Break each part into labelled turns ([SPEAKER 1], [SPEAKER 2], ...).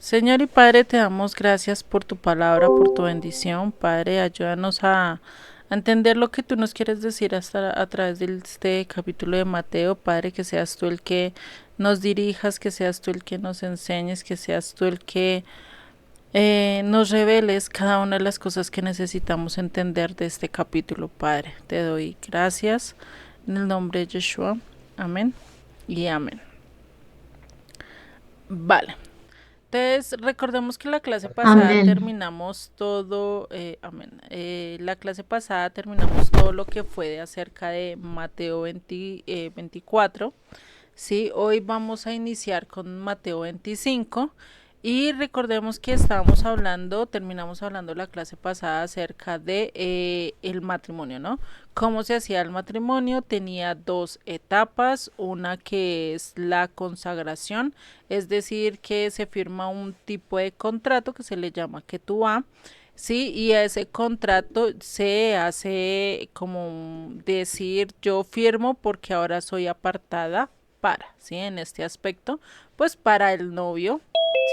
[SPEAKER 1] Señor y Padre, te damos gracias por tu palabra, por tu bendición. Padre, ayúdanos a entender lo que tú nos quieres decir hasta a través de este capítulo de Mateo. Padre, que seas tú el que nos dirijas, que seas tú el que nos enseñes, que seas tú el que nos reveles cada una de las cosas que necesitamos entender de este capítulo, Padre. Te doy gracias en el nombre de Yeshua. Amén y amén. Vale. Entonces, recordemos que la clase pasada
[SPEAKER 2] Amén.
[SPEAKER 1] terminamos todo, amén, la clase pasada terminamos todo lo que fue de acerca de Mateo 24, ¿sí? Hoy vamos a iniciar con Mateo 25 y recordemos que estábamos hablando, terminamos hablando la clase pasada acerca de el matrimonio, ¿no? Cómo se hacía el matrimonio, tenía dos etapas, una que es la consagración, es decir, que se firma un tipo de contrato que se le llama ketubá. Sí, y a ese contrato se hace como decir yo firmo porque ahora soy apartada para, ¿sí? En este aspecto, pues para el novio,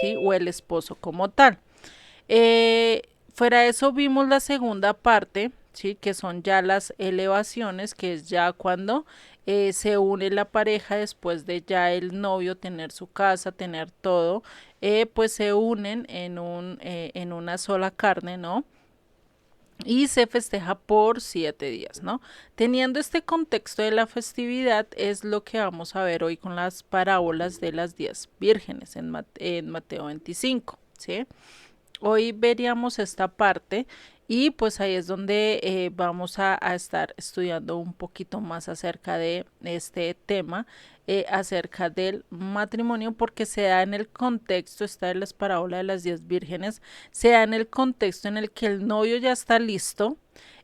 [SPEAKER 1] ¿sí? O el esposo como tal. Eh, Fuera de eso vimos la segunda parte, ¿sí? Que son ya las elevaciones, que es ya cuando se une la pareja después de ya el novio tener su casa, tener todo, pues se unen en una sola carne, ¿no? Y se festeja por 7 días, ¿no? Teniendo este contexto de la festividad es lo que vamos a ver hoy con las parábolas de las 10 vírgenes en Mateo 25, ¿sí? Hoy veríamos esta parte y pues ahí es donde vamos a estar estudiando un poquito más acerca de este tema, acerca del matrimonio, porque se da en el contexto, está en las parábolas de las 10 vírgenes, se da en el contexto en el que el novio ya está listo,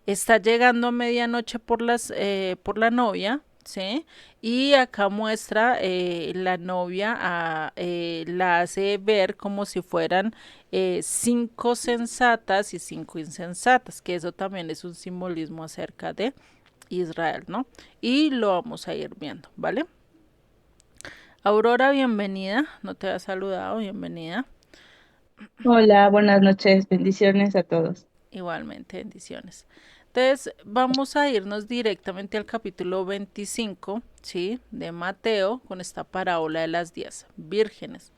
[SPEAKER 1] está llegando a medianoche por la novia, ¿sí? Y acá muestra la novia, la hace ver como si fueran 5 sensatas y 5 insensatas, que eso también es un simbolismo acerca de Israel, ¿no? Y lo vamos a ir viendo, ¿vale? Aurora, bienvenida, no te había saludado, bienvenida.
[SPEAKER 2] Hola, buenas noches, bendiciones a todos.
[SPEAKER 1] Igualmente, bendiciones. Entonces, vamos a irnos directamente al capítulo 25, ¿sí? De Mateo, con esta parábola de las 10 vírgenes.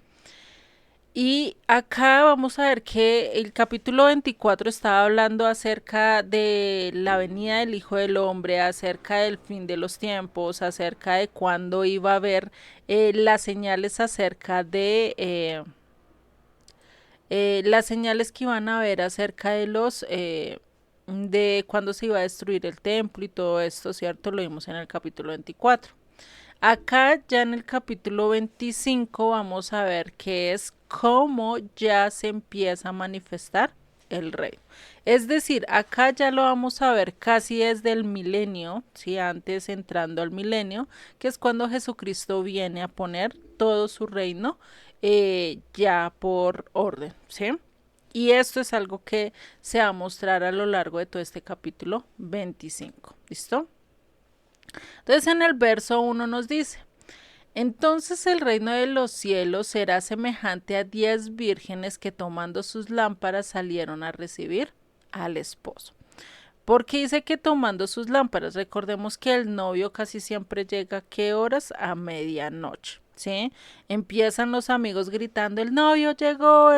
[SPEAKER 1] Y acá vamos a ver que el capítulo 24 estaba hablando acerca de la venida del Hijo del Hombre, acerca del fin de los tiempos, acerca de cuándo iba a haber las señales acerca de las señales que iban a ver acerca de los de cuándo se iba a destruir el templo y todo esto, ¿cierto? Lo vimos en el capítulo 24. Acá ya en el capítulo 25 vamos a ver que es cómo ya se empieza a manifestar el rey. Es decir, acá ya lo vamos a ver casi desde el milenio, ¿sí? Antes entrando al milenio, que es cuando Jesucristo viene a poner todo su reino ya por orden, ¿sí? Y esto es algo que se va a mostrar a lo largo de todo este capítulo 25. ¿Listo? Entonces en el verso 1 nos dice, entonces el reino de los cielos será semejante a 10 vírgenes que tomando sus lámparas salieron a recibir al esposo. Porque dice que tomando sus lámparas, recordemos que el novio casi siempre llega a qué horas? A medianoche. ¿Sí? Empiezan los amigos gritando, el novio llegó,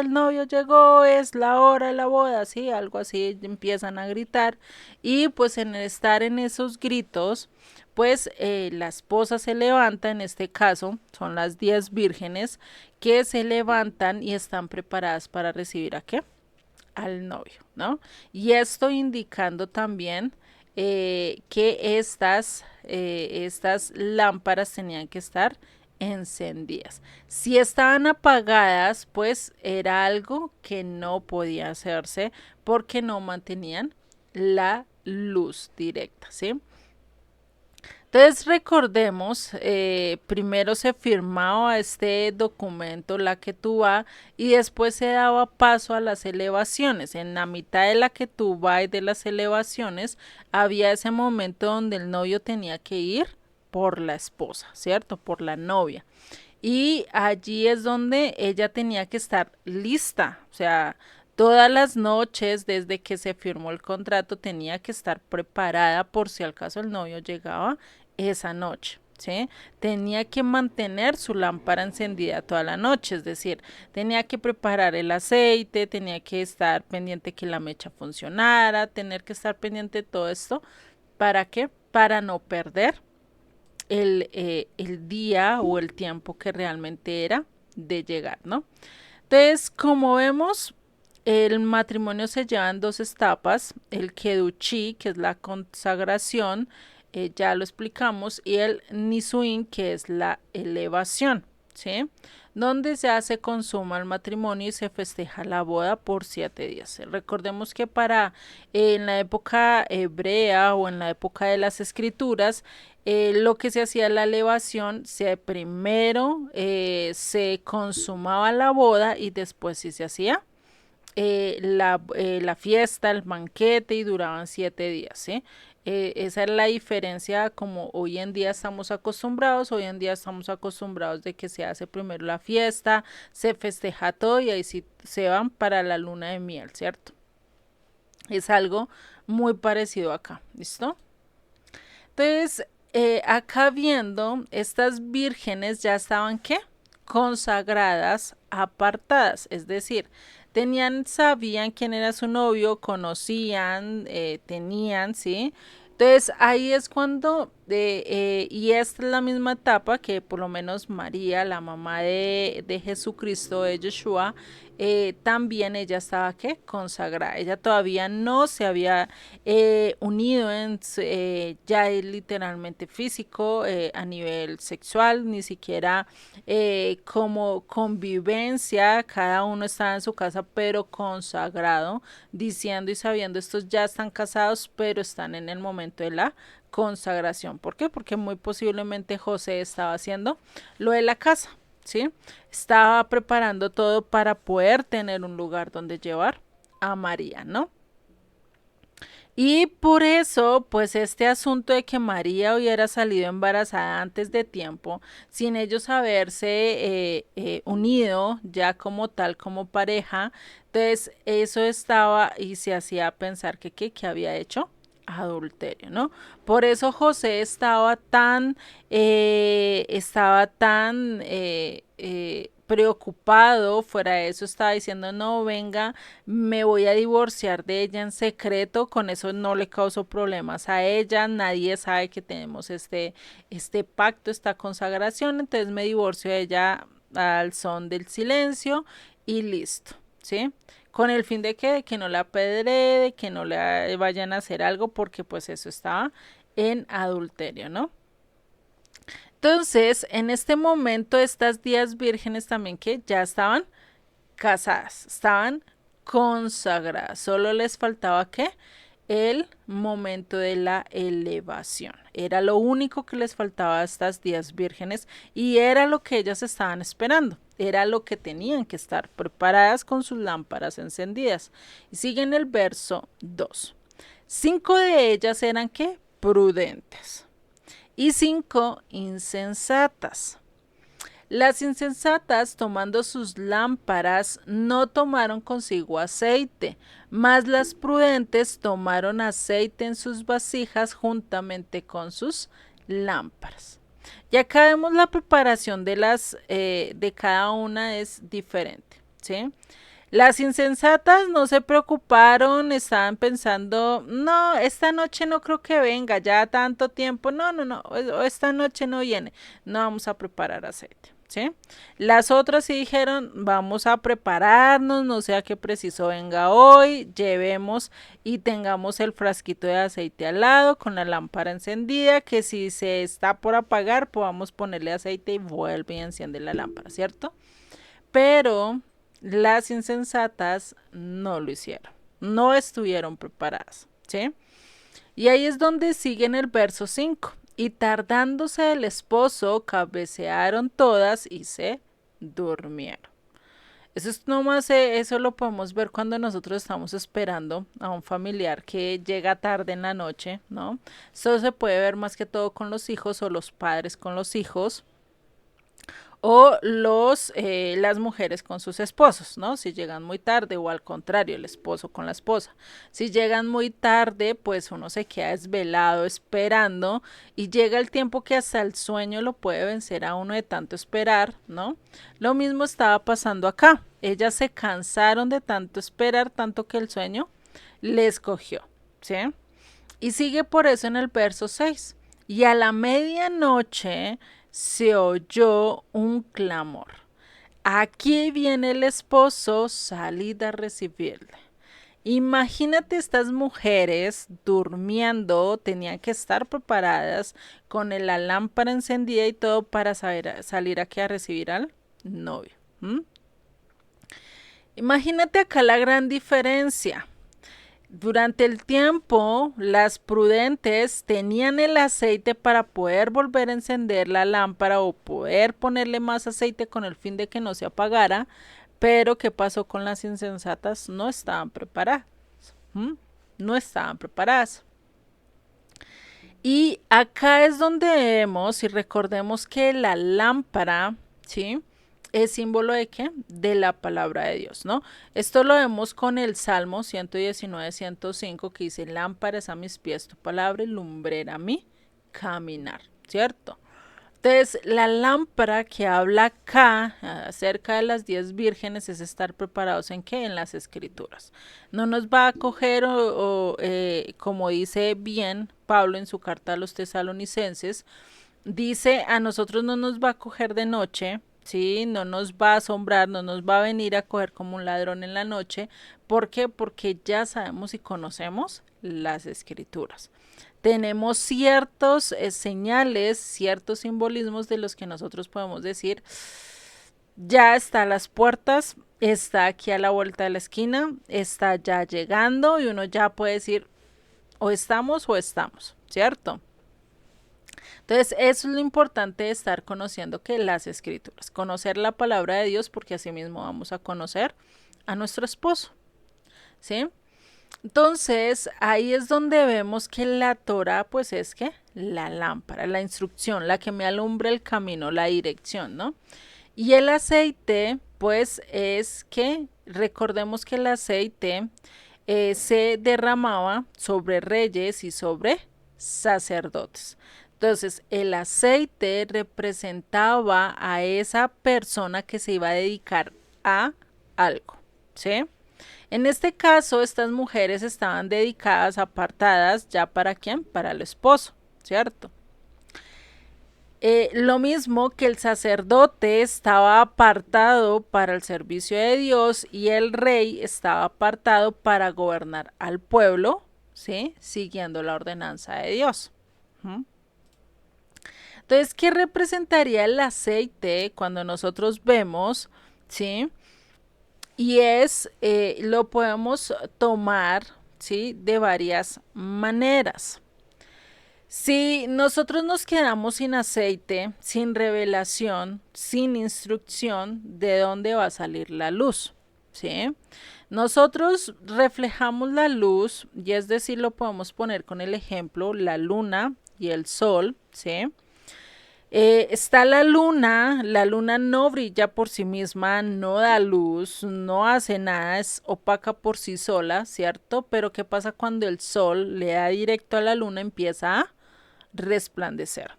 [SPEAKER 1] es la hora de la boda, ¿sí? Algo así, empiezan a gritar y pues en estar en esos gritos, pues la esposa se levanta, en este caso son las 10 vírgenes que se levantan y están preparadas para recibir a qué? Al novio, ¿no? Y esto indicando también que estas lámparas tenían que estar encendidas. Si estaban apagadas, pues era algo que no podía hacerse porque no mantenían la luz directa, ¿sí? Entonces recordemos, primero se firmaba este documento, la que tú va, y después se daba paso a las elevaciones. En la mitad de la que tú va y de las elevaciones había ese momento donde el novio tenía que ir por la esposa, ¿cierto? Por la novia. y allí es donde ella tenía que estar lista, o sea, todas las noches desde que se firmó el contrato tenía que estar preparada por si al caso el novio llegaba esa noche. ¿Sí? Tenía que mantener su lámpara encendida toda la noche, es decir, tenía que preparar el aceite, tenía que estar pendiente que la mecha funcionara, tener que estar pendiente de todo esto. ¿Para qué? Para no perder el día o el tiempo que realmente era de llegar, ¿no? Entonces, como vemos, el matrimonio se lleva en dos etapas, el Keduchi, que es la consagración, ya lo explicamos, y el Nisuin, que es la elevación, ¿sí? Donde ya se consuma el matrimonio y se festeja la boda por 7 días. Recordemos que para en la época hebrea o en la época de las escrituras, lo que se hacía la elevación, se primero se consumaba la boda y después sí se hacía la fiesta, el banquete y duraban 7 días, ¿sí? Esa es la diferencia como hoy en día estamos acostumbrados. Hoy en día estamos acostumbrados de que se hace primero la fiesta, se festeja todo y ahí sí se van para la luna de miel, ¿cierto? Es algo muy parecido acá, ¿listo? Entonces, acá viendo, estas vírgenes ya estaban, ¿qué? Consagradas, apartadas, es decir, sabían quién era su novio, conocían, tenían, ¿sí? Entonces ahí es cuando, y esta es la misma etapa que por lo menos María, la mamá de Jesucristo, de Yeshua, también ella estaba, ¿qué? Consagrada. Ella todavía no se había unido en ya literalmente físico, a nivel sexual, ni siquiera como convivencia, cada uno estaba en su casa, pero consagrado, diciendo y sabiendo, estos ya están casados, pero están en el momento de la consagración. ¿Por qué? Porque muy posiblemente José estaba haciendo lo de la casa, ¿sí? Estaba preparando todo para poder tener un lugar donde llevar a María, ¿no? Y por eso, pues este asunto de que María hubiera salido embarazada antes de tiempo, sin ellos haberse unido ya como tal, como pareja, entonces eso estaba y se hacía pensar que había hecho adulterio, ¿no? Por eso José estaba tan preocupado. Fuera de eso estaba diciendo, no, venga, me voy a divorciar de ella en secreto, con eso no le causo problemas a ella, nadie sabe que tenemos este pacto, esta consagración, entonces me divorcio de ella al son del silencio y listo, ¿sí? Con el fin de que no la apedree, de que no le vayan a hacer algo, porque pues eso estaba en adulterio, ¿no? Entonces, en este momento, estas 10 vírgenes también que ya estaban casadas, estaban consagradas, solo les faltaba que el momento de la elevación. Era lo único que les faltaba a estas 10 vírgenes y era lo que ellas estaban esperando. Era lo que tenían que estar preparadas con sus lámparas encendidas. Y siguen el verso 2. 5 de ellas eran ¿qué? Prudentes y 5 insensatas. Las insensatas, tomando sus lámparas, no tomaron consigo aceite, mas las prudentes tomaron aceite en sus vasijas juntamente con sus lámparas. Y acá vemos la preparación de cada una es diferente, ¿sí? Las insensatas no se preocuparon, estaban pensando, no, esta noche no creo que venga, ya tanto tiempo, no, no, no, esta noche no viene, no vamos a preparar aceite, ¿sí? Las otras sí dijeron, vamos a prepararnos, no sea que preciso venga hoy, llevemos y tengamos el frasquito de aceite al lado con la lámpara encendida, que si se está por apagar, podamos ponerle aceite y vuelve y enciende la lámpara, ¿cierto? Pero las insensatas no lo hicieron, no estuvieron preparadas, ¿sí? Y ahí es donde sigue en el verso 5. Y tardándose el esposo, cabecearon todas y se durmieron. Eso es nomás, eso lo podemos ver cuando nosotros estamos esperando a un familiar que llega tarde en la noche, ¿no? Eso se puede ver más que todo con los hijos o los padres con los hijos o las mujeres con sus esposos, ¿no? Si llegan muy tarde o al contrario, el esposo con la esposa. Si llegan muy tarde, pues uno se queda desvelado esperando y llega el tiempo que hasta el sueño lo puede vencer a uno de tanto esperar, ¿no? Lo mismo estaba pasando acá. Ellas se cansaron de tanto esperar, tanto que el sueño les cogió, ¿sí? Y sigue por eso en el verso 6. Y a la medianoche se oyó un clamor. Aquí viene el esposo, salid a recibirle. Imagínate estas mujeres durmiendo, tenían que estar preparadas con la lámpara encendida y todo para salir aquí a recibir al novio. ¿Mm? Imagínate acá la gran diferencia. Durante el tiempo, las prudentes tenían el aceite para poder volver a encender la lámpara o poder ponerle más aceite con el fin de que no se apagara, pero ¿qué pasó con las insensatas? No estaban preparadas. ¿Mm? No estaban preparadas. Y acá es donde vemos y recordemos que la lámpara, ¿sí? Es símbolo de qué? De la palabra de Dios, ¿no? Esto lo vemos con el Salmo 119, 105, que dice, lámpara es a mis pies tu palabra y lumbrera a mi caminar, ¿cierto? Entonces, la lámpara que habla acá acerca de las 10 vírgenes es estar preparados en qué? En las escrituras. No nos va a coger como dice bien Pablo en su carta a los tesalonicenses, dice a nosotros no nos va a coger de noche, ¿sí? No nos va a asombrar, no nos va a venir a coger como un ladrón en la noche. ¿Por qué? Porque ya sabemos y conocemos las escrituras. Tenemos ciertos señales, ciertos simbolismos de los que nosotros podemos decir, ya está a las puertas, está aquí a la vuelta de la esquina, está ya llegando y uno ya puede decir o estamos, ¿cierto? Entonces, eso es lo importante de estar conociendo que las escrituras, conocer la palabra de Dios, porque así mismo vamos a conocer a nuestro esposo, ¿sí? Entonces, ahí es donde vemos que la Torah, pues es que la lámpara, la instrucción, la que me alumbra el camino, la dirección, ¿no? Y el aceite, pues es que recordemos que el aceite se derramaba sobre reyes y sobre sacerdotes. Entonces, el aceite representaba a esa persona que se iba a dedicar a algo, ¿sí? En este caso, estas mujeres estaban dedicadas, apartadas, ¿ya para quién? Para el esposo, ¿cierto? Lo mismo que el sacerdote estaba apartado para el servicio de Dios y el rey estaba apartado para gobernar al pueblo, ¿sí? Siguiendo la ordenanza de Dios. ¿Mm? Entonces, ¿qué representaría el aceite cuando nosotros vemos, ¿sí? Y lo podemos tomar, ¿sí? De varias maneras. Si nosotros nos quedamos sin aceite, sin revelación, sin instrucción, ¿de dónde va a salir la luz? ¿Sí? Nosotros reflejamos la luz, y es decir, lo podemos poner con el ejemplo, la luna y el sol, ¿sí? Está la luna no brilla por sí misma, no da luz, no hace nada, es opaca por sí sola, ¿cierto? Pero ¿qué pasa cuando el sol le da directo a la luna? Empieza a resplandecer,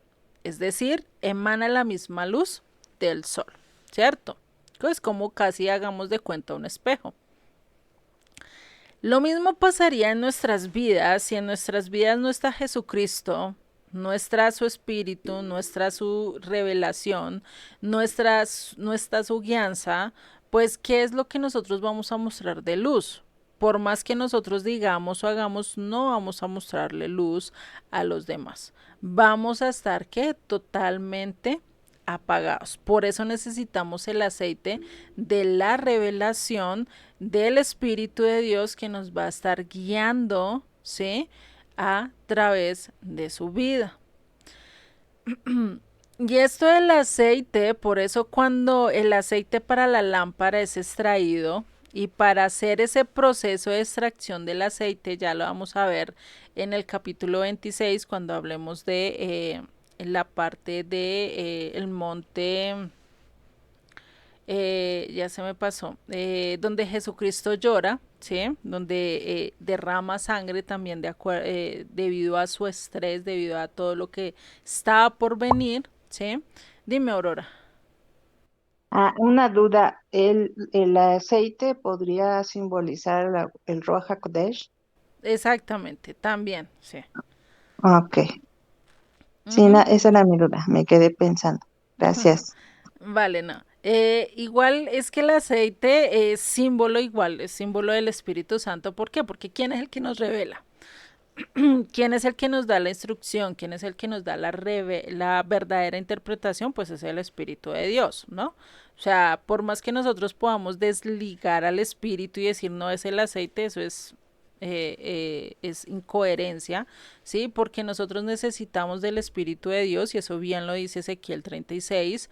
[SPEAKER 1] es decir, emana la misma luz del sol, ¿cierto? Es como casi hagamos de cuenta un espejo. Lo mismo pasaría en nuestras vidas si en nuestras vidas no está Jesucristo, no está su espíritu, no está su revelación, no está su guianza, pues ¿qué es lo que nosotros vamos a mostrar de luz? Por más que nosotros digamos o hagamos, no vamos a mostrarle luz a los demás. Vamos a estar ¿qué? Totalmente apagados. Por eso necesitamos el aceite de la revelación del Espíritu de Dios que nos va a estar guiando, ¿sí? A través de su vida. Y esto del aceite, por eso cuando el aceite para la lámpara es extraído y para hacer ese proceso de extracción del aceite, ya lo vamos a ver en el capítulo 26 cuando hablemos de la parte de el monte ya se me pasó, donde Jesucristo llora, ¿sí? Donde derrama sangre también debido a su estrés, debido a todo lo que estaba por venir, ¿sí? Dime, Aurora.
[SPEAKER 2] Una duda, ¿el aceite podría simbolizar el Ruach HaKodesh?
[SPEAKER 1] Exactamente, también, sí.
[SPEAKER 2] Ok, sí,
[SPEAKER 1] Ujú.
[SPEAKER 2] esa era mi duda, me quedé pensando. Gracias.
[SPEAKER 1] Vale, no. Igual es que el aceite es símbolo igual, es símbolo del Espíritu Santo. ¿Por qué? Porque ¿quién es el que nos revela? ¿Quién es el que nos da la instrucción? ¿Quién es el que nos da la verdadera interpretación? Pues es el Espíritu de Dios, ¿no? O sea, por más que nosotros podamos desligar al Espíritu y decir no es el aceite, eso es incoherencia, ¿sí? Porque nosotros necesitamos del Espíritu de Dios y eso bien lo dice Ezequiel 36,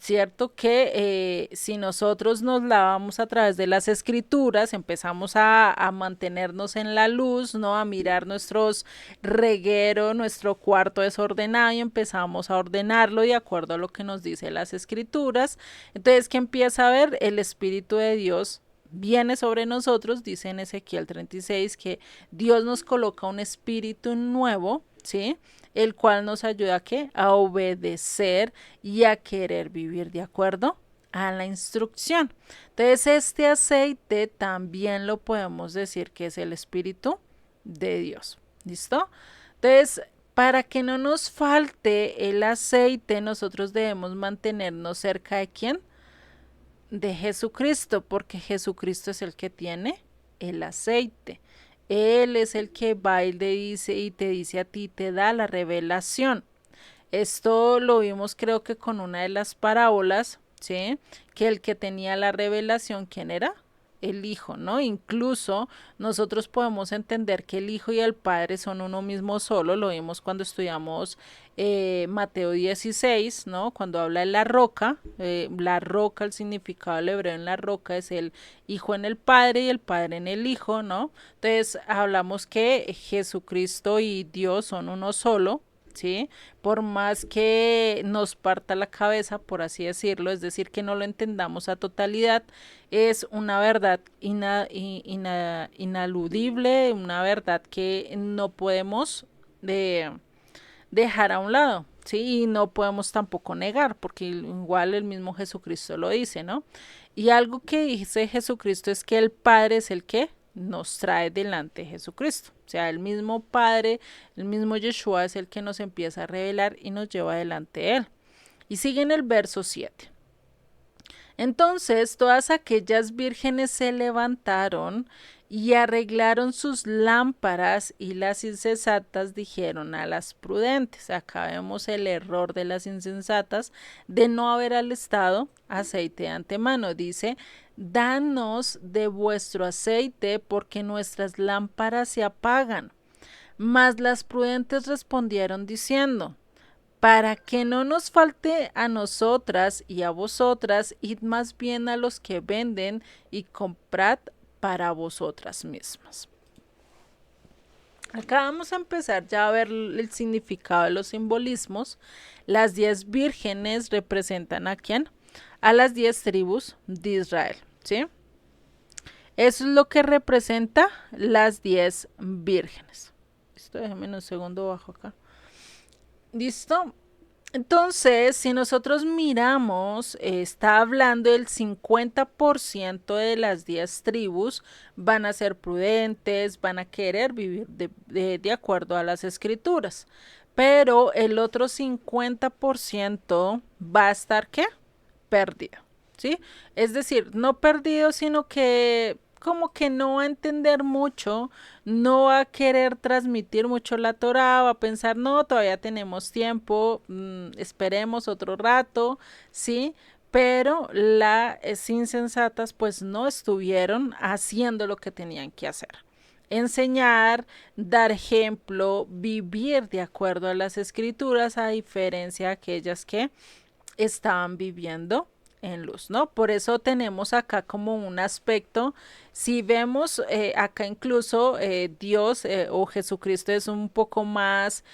[SPEAKER 1] cierto que si nosotros nos lavamos a través de las escrituras, empezamos a mantenernos en la luz, ¿no? A mirar nuestros reguero, nuestro cuarto desordenado y empezamos a ordenarlo de acuerdo a lo que nos dice las escrituras. Entonces, ¿qué empieza a ver? El Espíritu de Dios viene sobre nosotros, dice en Ezequiel 36 que Dios nos coloca un espíritu nuevo, ¿sí? El cual nos ayuda a qué? A obedecer y a querer vivir de acuerdo a la instrucción. Entonces, este aceite también lo podemos decir que es el espíritu de Dios. ¿Listo? Entonces, para que no nos falte el aceite, nosotros debemos mantenernos cerca de quién? De Jesucristo, porque Jesucristo es el que tiene el aceite. Él es el que va y le dice y te dice a ti, te da la revelación. Esto lo vimos creo que con una de las parábolas, ¿sí? Que el que tenía la revelación, ¿quién era? El Hijo, ¿no? Incluso nosotros podemos entender que el Hijo y el Padre son uno mismo solo, lo vimos cuando estudiamos Mateo 16, ¿no? Cuando habla de la roca, el significado del hebreo en la roca es el Hijo en el Padre y el Padre en el Hijo, ¿no? Entonces hablamos que Jesucristo y Dios son uno solo, ¿sí? Por más que nos parta la cabeza, por así decirlo, es decir, que no lo entendamos a totalidad, es una verdad inaludible, una verdad que no podemos dejar a un lado, ¿sí? Y no podemos tampoco negar, porque igual el mismo Jesucristo lo dice, ¿no? Y algo que dice Jesucristo es que el Padre es el que nos trae delante de Jesucristo. O sea, el mismo Padre, el mismo Yeshua es el que nos empieza a revelar y nos lleva delante de Él. Y sigue en el verso 7. Entonces todas aquellas vírgenes se levantaron y arreglaron sus lámparas y las insensatas dijeron a las prudentes. Acá vemos el error de las insensatas de no haber alistado aceite de antemano. Dice, danos de vuestro aceite porque nuestras lámparas se apagan. Mas las prudentes respondieron diciendo, para que no nos falte a nosotras y a vosotras, id más bien a los que venden y comprad para vosotras mismas. Acá vamos a empezar ya a ver el significado de los simbolismos. Las 10 vírgenes representan a quién? A las 10 tribus de Israel, ¿sí? Eso es lo que representa las 10 vírgenes. Listo, déjame un segundo bajo acá. ¿Listo? Entonces, si nosotros miramos, está hablando del 50% de las 10 tribus van a ser prudentes, van a querer vivir de acuerdo a las escrituras. Pero el otro 50% va a estar, ¿qué? Perdido, ¿sí? Es decir, no perdido, sino que como que no va a entender mucho, no va a querer transmitir mucho la Torah, va a pensar, no, todavía tenemos tiempo, esperemos otro rato, ¿sí? Pero las insensatas pues no estuvieron haciendo lo que tenían que hacer. Enseñar, dar ejemplo, vivir de acuerdo a las escrituras, a diferencia de aquellas que estaban viviendo en luz, ¿no? Por eso tenemos acá como un aspecto, si vemos acá incluso Dios o Jesucristo es un poco más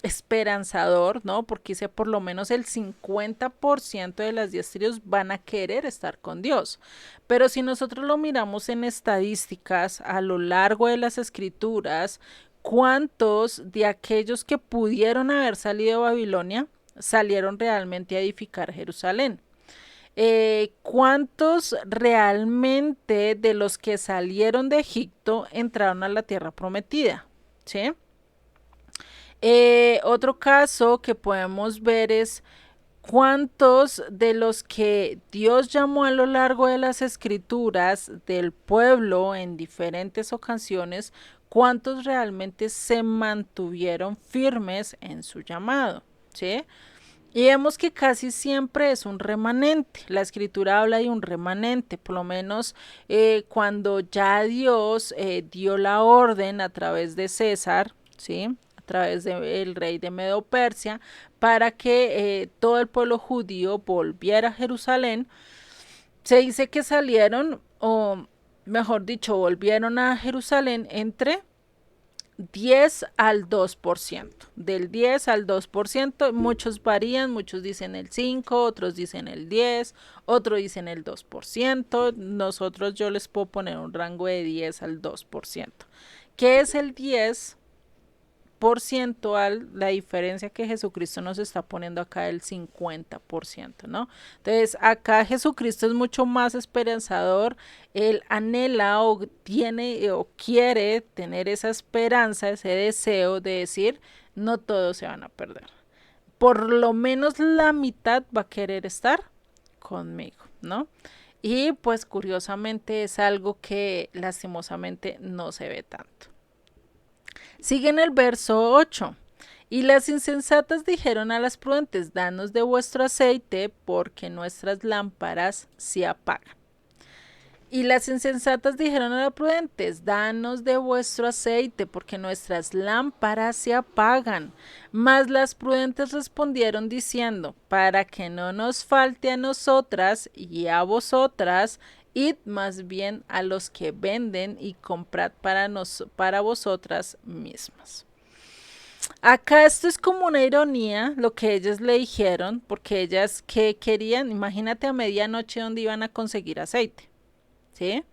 [SPEAKER 1] esperanzador, ¿no? Porque dice por lo menos el 50% de las 10 tribus van a querer estar con Dios. Pero si nosotros lo miramos en estadísticas a lo largo de las escrituras, ¿cuántos de aquellos que pudieron haber salido de Babilonia salieron realmente a edificar Jerusalén? ¿Cuántos realmente de los que salieron de Egipto entraron a la tierra prometida? ¿Sí? Otro caso que podemos ver es cuántos de los que Dios llamó a lo largo de las escrituras del pueblo en diferentes ocasiones, cuántos realmente se mantuvieron firmes en su llamado, ¿sí? Y vemos que casi siempre es un remanente. La escritura habla de un remanente, por lo menos cuando ya Dios dio la orden a través de César, ¿sí? A través del rey de Medo Persia, para que todo el pueblo judío volviera a Jerusalén. Se dice que salieron, o mejor dicho, volvieron a Jerusalén entre 10 al 2%. Del 10 al 2%, muchos varían, muchos dicen el 5, otros dicen el 10, otros dicen el 2%. Nosotros yo les puedo poner un rango de 10 al 2%. ¿Qué es el 10 porcentual? La diferencia que Jesucristo nos está poniendo acá del 50%, ¿no? Entonces, acá Jesucristo es mucho más esperanzador. Él anhela o tiene o quiere tener esa esperanza, ese deseo de decir, no todos se van a perder. Por lo menos la mitad va a querer estar conmigo, ¿no? Y pues curiosamente es algo que lastimosamente no se ve tanto. Sigue en el verso 8. Y las insensatas dijeron a las prudentes, danos de vuestro aceite, porque nuestras lámparas se apagan. Y las insensatas dijeron a las prudentes, danos de vuestro aceite, porque nuestras lámparas se apagan. Mas las prudentes respondieron diciendo, para que no nos falte a nosotras y a vosotras, id más bien a los que venden y comprad para vosotras mismas. Acá esto es como una ironía, lo que ellas le dijeron, porque ellas que querían, imagínate a medianoche donde iban a conseguir aceite, ¿sí?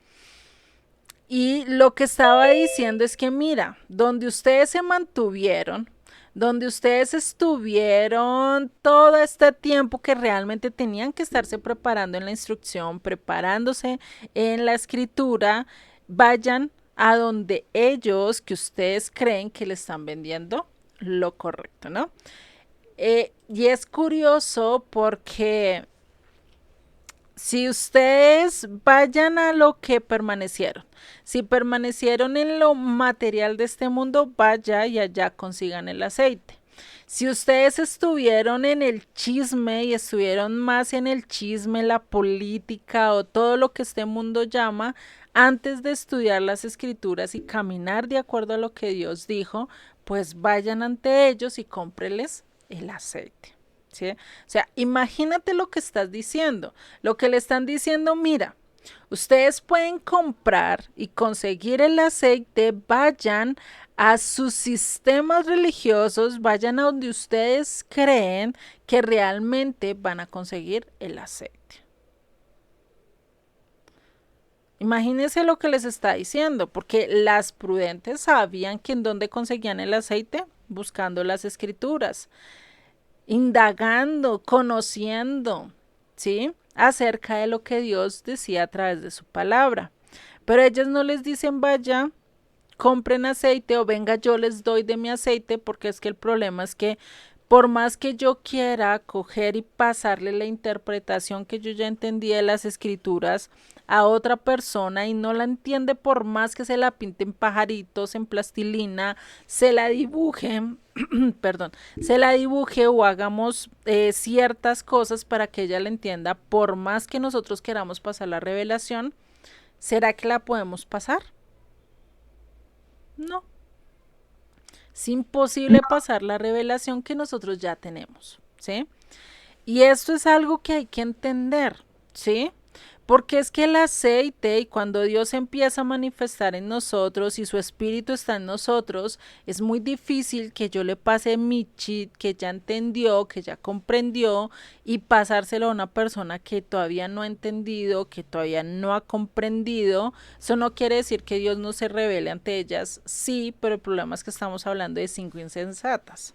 [SPEAKER 1] Y lo que estaba diciendo es que mira, donde ustedes se mantuvieron, donde ustedes estuvieron todo este tiempo que realmente tenían que estarse preparando en la instrucción, preparándose en la escritura, vayan a donde ellos que ustedes creen que le están vendiendo lo correcto, ¿no? Y es curioso porque si ustedes vayan a lo que permanecieron, si permanecieron en lo material de este mundo, vaya y allá consigan el aceite. Si ustedes estuvieron en el chisme y estuvieron más en el chisme, la política o todo lo que este mundo llama, antes de estudiar las escrituras y caminar de acuerdo a lo que Dios dijo, pues vayan ante ellos y cómpreles el aceite. ¿Sí? O sea, imagínate lo que estás diciendo. Lo que le están diciendo, mira, ustedes pueden comprar y conseguir el aceite, vayan a sus sistemas religiosos, vayan a donde ustedes creen que realmente van a conseguir el aceite. Imagínense lo que les está diciendo, porque las prudentes sabían que en dónde conseguían el aceite, buscando las escrituras, indagando, conociendo, ¿sí? Acerca de lo que Dios decía a través de su palabra. Pero ellos no les dicen, vaya, compren aceite o venga, yo les doy de mi aceite, porque es que el problema es que por más que yo quiera coger y pasarle la interpretación que yo ya entendí de las escrituras a otra persona y no la entiende, por más que se la pinten pajaritos en plastilina, se la dibujen, perdón, se la dibuje o hagamos ciertas cosas para que ella la entienda, por más que nosotros queramos pasar la revelación, ¿será que la podemos pasar? No. Es imposible pasar la revelación que nosotros ya tenemos, ¿sí? Y esto es algo que hay que entender, ¿sí? Porque es que el aceite, y cuando Dios empieza a manifestar en nosotros y su espíritu está en nosotros, es muy difícil que yo le pase mi chip, que ya entendió, que ya comprendió, y pasárselo a una persona que todavía no ha entendido, que todavía no ha comprendido. Eso no quiere decir que Dios no se revele ante ellas, sí, pero el problema es que estamos hablando de 5 insensatas.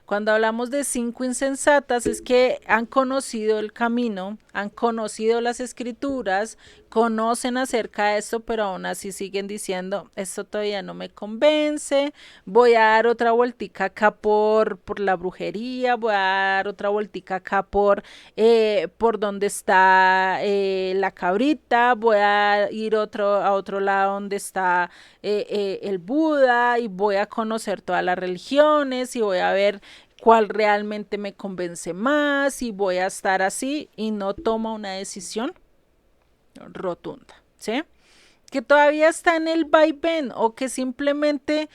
[SPEAKER 1] Cuando hablamos de 5 insensatas es que han conocido el camino, han conocido las escrituras, conocen acerca de esto, pero aún así siguen diciendo, esto todavía no me convence, voy a dar otra vueltica acá por la brujería, voy a dar otra vueltica acá por donde está la cabrita, voy a ir a otro lado donde está el Buda y voy a conocer todas las religiones y voy a ver cuál realmente me convence más y voy a estar así y no toma una decisión rotunda, ¿sí? Que todavía está en el vaivén o que simplemente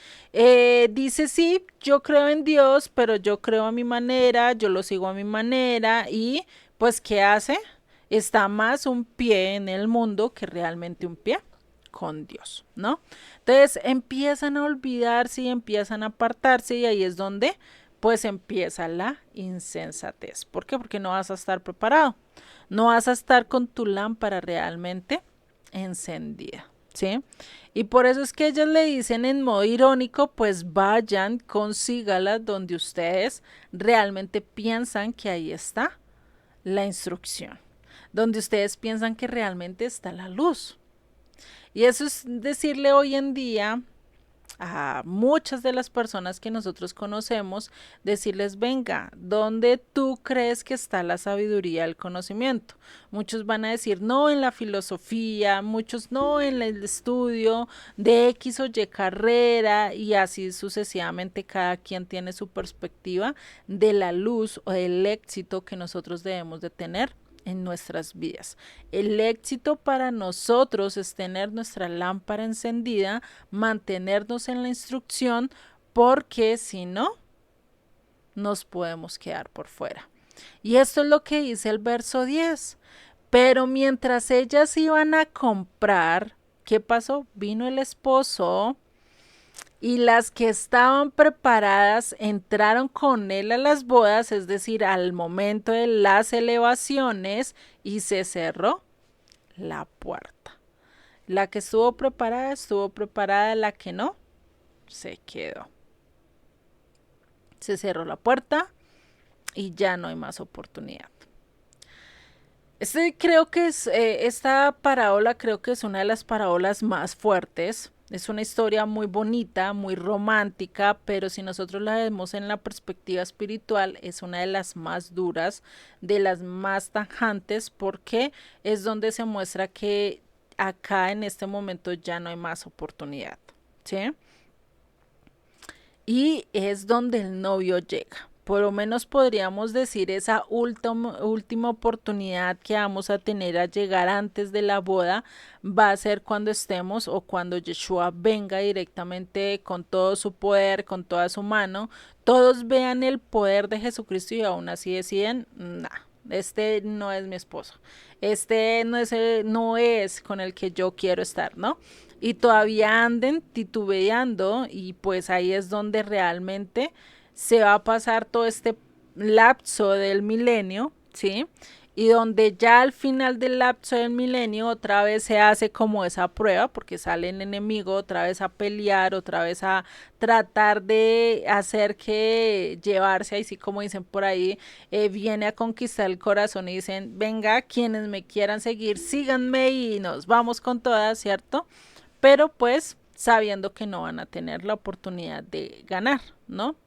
[SPEAKER 1] dice sí, yo creo en Dios, pero yo creo a mi manera, yo lo sigo a mi manera y pues ¿qué hace? Está más un pie en el mundo que realmente un pie con Dios, ¿no? Entonces empiezan a olvidarse y empiezan a apartarse y ahí es donde pues empieza la insensatez. ¿Por qué? Porque no vas a estar preparado, no vas a estar con tu lámpara realmente encendida, ¿sí? Y por eso es que ellas le dicen en modo irónico, pues vayan, consígala donde ustedes realmente piensan que ahí está la instrucción, donde ustedes piensan que realmente está la luz. Y eso es decirle hoy en día a muchas de las personas que nosotros conocemos, decirles, venga, ¿dónde tú crees que está la sabiduría del conocimiento? Muchos van a decir, no en la filosofía, muchos no en el estudio de X o Y carrera y así sucesivamente cada quien tiene su perspectiva de la luz o del éxito que nosotros debemos de tener en nuestras vidas. El éxito para nosotros es tener nuestra lámpara encendida, mantenernos en la instrucción, porque si no, nos podemos quedar por fuera. Y esto es lo que dice el verso 10. Pero mientras ellas iban a comprar, ¿qué pasó? Vino el esposo y las que estaban preparadas entraron con él a las bodas, es decir, al momento de las elevaciones, y se cerró la puerta. La que estuvo preparada, la que no, se quedó. Se cerró la puerta y ya no hay más oportunidad. Creo que esta parábola creo que es una de las parábolas más fuertes. Es una historia muy bonita, muy romántica, pero si nosotros la vemos en la perspectiva espiritual, es una de las más duras, de las más tajantes, porque es donde se muestra que acá en este momento ya no hay más oportunidad, ¿sí? Y es donde el novio llega. Por lo menos podríamos decir esa última oportunidad que vamos a tener a llegar antes de la boda va a ser cuando estemos o cuando Yeshua venga directamente con todo su poder, con toda su mano. Todos vean el poder de Jesucristo y aún así deciden, nah, este no es mi esposo, este no es con el que yo quiero estar, ¿no? Y todavía anden titubeando y pues ahí es donde realmente se va a pasar todo este lapso del milenio, ¿sí? Y donde ya al final del lapso del milenio otra vez se hace como esa prueba, porque sale el enemigo otra vez a pelear, otra vez a tratar de hacer que llevarse, así como dicen por ahí, viene a conquistar el corazón y dicen, venga, quienes me quieran seguir, síganme y nos vamos con todas, ¿cierto? Pero pues sabiendo que no van a tener la oportunidad de ganar, ¿no?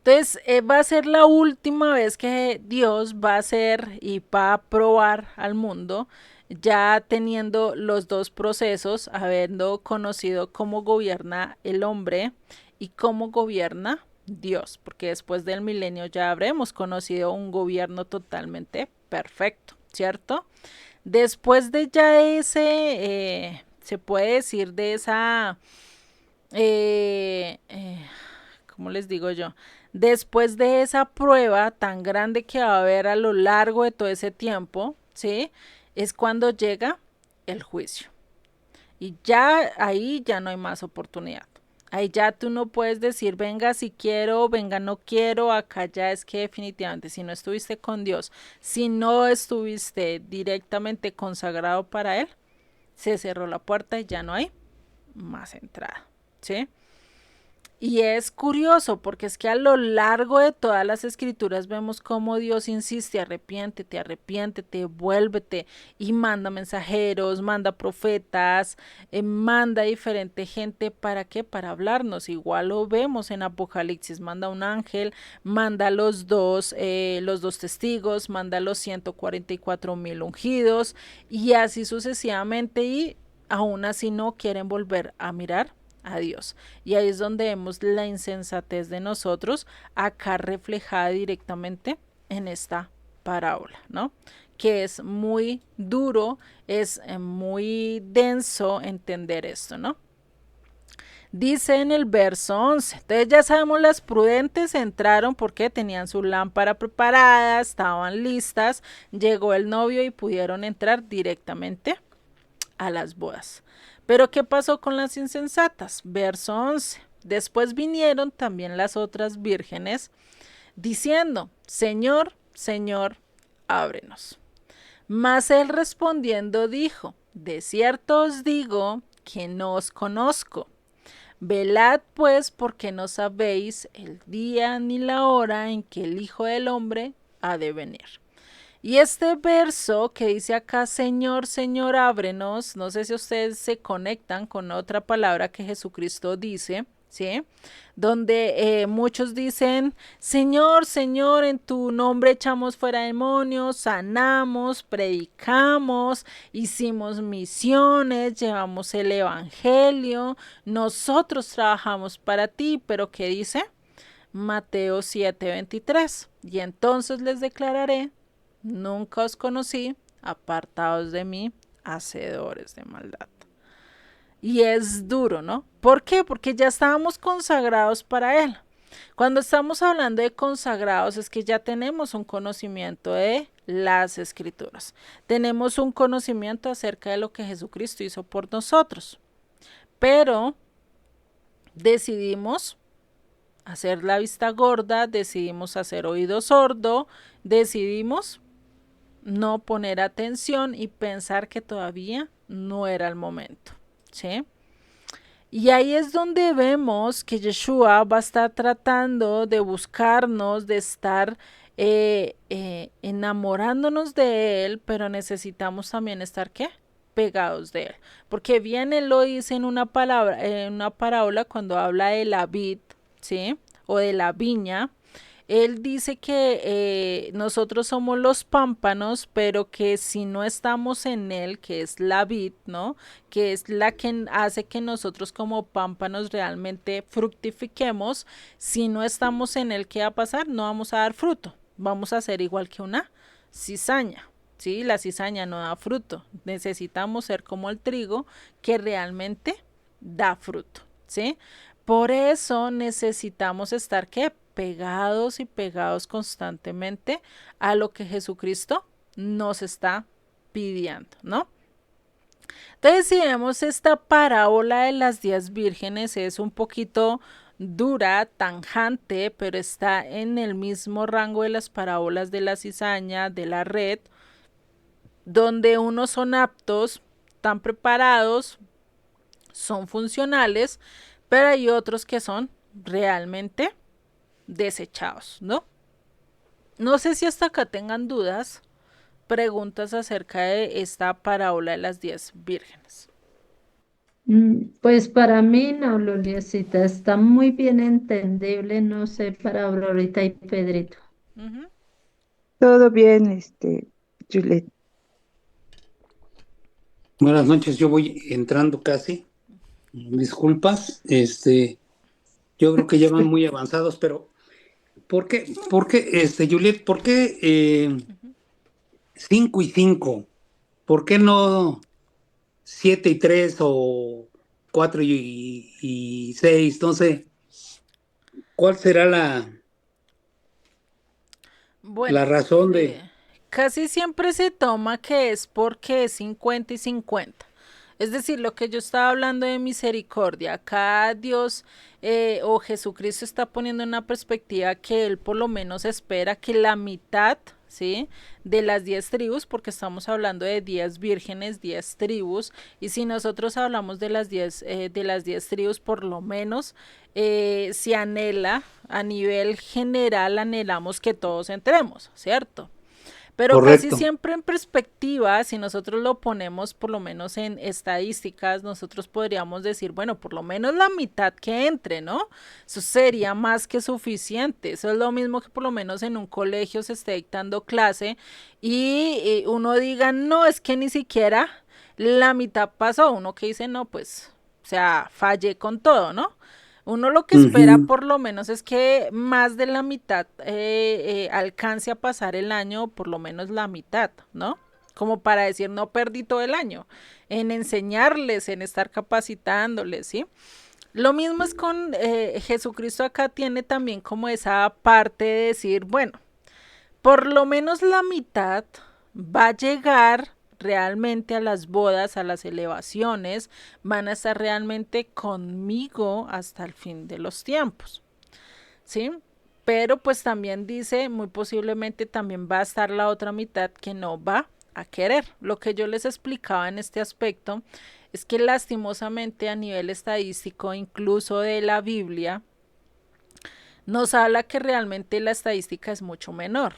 [SPEAKER 1] Entonces va a ser la última vez que Dios va a hacer y va a probar al mundo, ya teniendo los dos procesos, habiendo conocido cómo gobierna el hombre y cómo gobierna Dios, porque después del milenio ya habremos conocido un gobierno totalmente perfecto, ¿cierto? Después de ya se puede decir de esa, ¿cómo les digo yo? Después de esa prueba tan grande que va a haber a lo largo de todo ese tiempo, ¿sí? es cuando llega el juicio. Y ya ahí ya no hay más oportunidad. Ahí ya tú no puedes decir, venga si quiero, venga no quiero. Acá ya es que definitivamente si no estuviste con Dios, si no estuviste directamente consagrado para Él, se cerró la puerta y ya no hay más entrada. ¿Sí? Y es curioso porque es que a lo largo de todas las escrituras vemos cómo Dios insiste, arrepiéntete, vuélvete y manda mensajeros, manda profetas, manda diferente gente. ¿Para qué? Para hablarnos. Igual lo vemos en Apocalipsis, manda un ángel, manda los dos testigos, manda los 144,000 ungidos y así sucesivamente y aún así no quieren volver a mirar a Dios. Y ahí es donde vemos la insensatez de nosotros, acá reflejada directamente en esta parábola, ¿no? Que es muy duro, es muy denso entender esto, ¿no? Dice en el verso 11, entonces ya sabemos las prudentes entraron porque tenían su lámpara preparada, estaban listas, llegó el novio y pudieron entrar directamente a las bodas. Pero ¿qué pasó con las insensatas? Verso 11. Después vinieron también las otras vírgenes diciendo, Señor, Señor, ábrenos. Mas él respondiendo dijo, de cierto os digo que no os conozco. Velad pues porque no sabéis el día ni la hora en que el Hijo del Hombre ha de venir. Y este verso que dice acá, Señor, Señor, ábrenos, no sé si ustedes se conectan con otra palabra que Jesucristo dice, ¿sí? Donde muchos dicen, Señor, Señor, en tu nombre echamos fuera demonios, sanamos, predicamos, hicimos misiones, llevamos el evangelio, nosotros trabajamos para ti, pero ¿qué dice? Mateo 7:23. Y entonces les declararé, nunca os conocí, apartados de mí, hacedores de maldad. Y es duro, ¿no? ¿Por qué? Porque ya estábamos consagrados para Él. Cuando estamos hablando de consagrados es que ya tenemos un conocimiento de las escrituras. Tenemos un conocimiento acerca de lo que Jesucristo hizo por nosotros. Pero decidimos hacer la vista gorda, decidimos hacer oído sordo, decidimos no poner atención y pensar que todavía no era el momento, ¿sí? Y ahí es donde vemos que Yeshua va a estar tratando de buscarnos, de estar enamorándonos de Él, pero necesitamos también estar, ¿qué? Pegados de Él. Porque bien Él lo dice en una palabra, en una parábola cuando habla de la vid, ¿sí? O de la viña, él dice que nosotros somos los pámpanos, pero que si no estamos en él, que es la vid, ¿no? Que es la que hace que nosotros como pámpanos realmente fructifiquemos. Si no estamos en él, ¿qué va a pasar? No vamos a dar fruto. Vamos a ser igual que una cizaña. Sí, la cizaña no da fruto. Necesitamos ser como el trigo que realmente da fruto. ¿Sí? Por eso necesitamos estar ¿qué? Pegados y pegados constantemente a lo que Jesucristo nos está pidiendo, ¿no? Entonces, si vemos esta parábola de las 10 vírgenes, es un poquito dura, tanjante, pero está en el mismo rango de las parábolas de la cizaña, de la red, donde unos son aptos, están preparados, son funcionales, pero hay otros que son realmente desechados, ¿no? No sé si hasta acá tengan dudas, preguntas acerca de esta parábola de las 10 vírgenes.
[SPEAKER 2] Pues para mí, no, Loliecita, está muy bien entendible, no sé, para Aurorita y Pedrito.
[SPEAKER 1] Ujú.
[SPEAKER 3] Todo bien, Juliet.
[SPEAKER 4] Buenas noches, yo voy entrando casi. Disculpas, yo creo que ya van muy avanzados, pero Juliet, por qué 5 y 5? ¿Por qué no 7 y 3 o 4 y 6? Entonces, ¿cuál será
[SPEAKER 1] Bueno,
[SPEAKER 4] la razón
[SPEAKER 1] eh,
[SPEAKER 4] de?
[SPEAKER 1] Casi siempre se toma que es porque es 50 y 50. Es decir, lo que yo estaba hablando de misericordia, acá Dios o Jesucristo está poniendo una perspectiva que Él por lo menos espera que la mitad, ¿sí? De las 10 tribus, porque estamos hablando de 10 vírgenes, 10 tribus, y si nosotros hablamos de las 10 tribus, por lo menos se anhela, a nivel general, anhelamos que todos entremos, ¿cierto? Pero casi
[SPEAKER 4] Correcto.
[SPEAKER 1] siempre en perspectiva, si nosotros lo ponemos por lo menos en estadísticas, nosotros podríamos decir, bueno, por lo menos la mitad que entre, ¿no? Eso sería más que suficiente. Eso es lo mismo que por lo menos en un colegio se esté dictando clase y uno diga, no, es que ni siquiera la mitad pasó. Uno que dice, no, pues, o sea, fallé con todo, ¿no? Uno lo que espera
[SPEAKER 4] Ujú.
[SPEAKER 1] por lo menos es que más de la mitad alcance a pasar el año, por lo menos la mitad, ¿no? Como para decir, no perdí todo el año, en enseñarles, en estar capacitándoles, ¿sí? Lo mismo es con Jesucristo acá tiene también como esa parte de decir, bueno, por lo menos la mitad va a llegar realmente a las bodas, a las elevaciones, van a estar realmente conmigo hasta el fin de los tiempos, ¿sí? Pero pues también dice, muy posiblemente también va a estar la otra mitad que no va a querer. Lo que yo les explicaba en este aspecto es que lastimosamente a nivel estadístico, incluso de la Biblia, nos habla que realmente la estadística es mucho menor.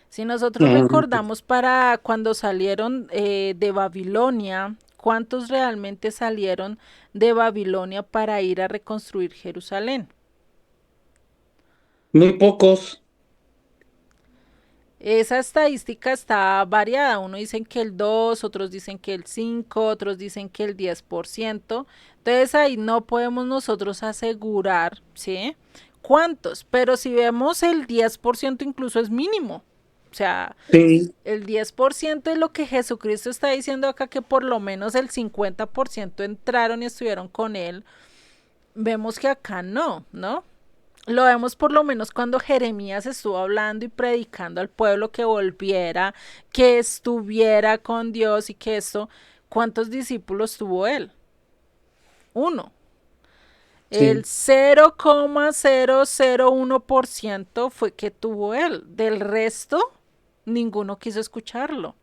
[SPEAKER 1] Si nosotros
[SPEAKER 4] Ah,
[SPEAKER 1] recordamos para cuando salieron de Babilonia, ¿cuántos realmente salieron de Babilonia para ir a reconstruir Jerusalén?
[SPEAKER 4] muy pocos.
[SPEAKER 1] Esa estadística está variada. Uno dicen que el 2, otros dicen que el 5, otros dicen que el 10%. Entonces ahí no podemos nosotros asegurar, ¿sí? ¿Cuántos? Pero si vemos el 10% incluso es mínimo. O sea,
[SPEAKER 4] Sí,
[SPEAKER 1] el 10% es lo que Jesucristo está diciendo acá, que por lo menos el 50% entraron y estuvieron con él. Vemos que acá no, ¿no? Lo vemos por lo menos cuando Jeremías estuvo hablando y predicando al pueblo que volviera, que estuviera con Dios y que esto, ¿cuántos discípulos tuvo él? Uno. El
[SPEAKER 4] sí.
[SPEAKER 1] 0,001% fue que tuvo él. Del resto, ninguno quiso escucharlo.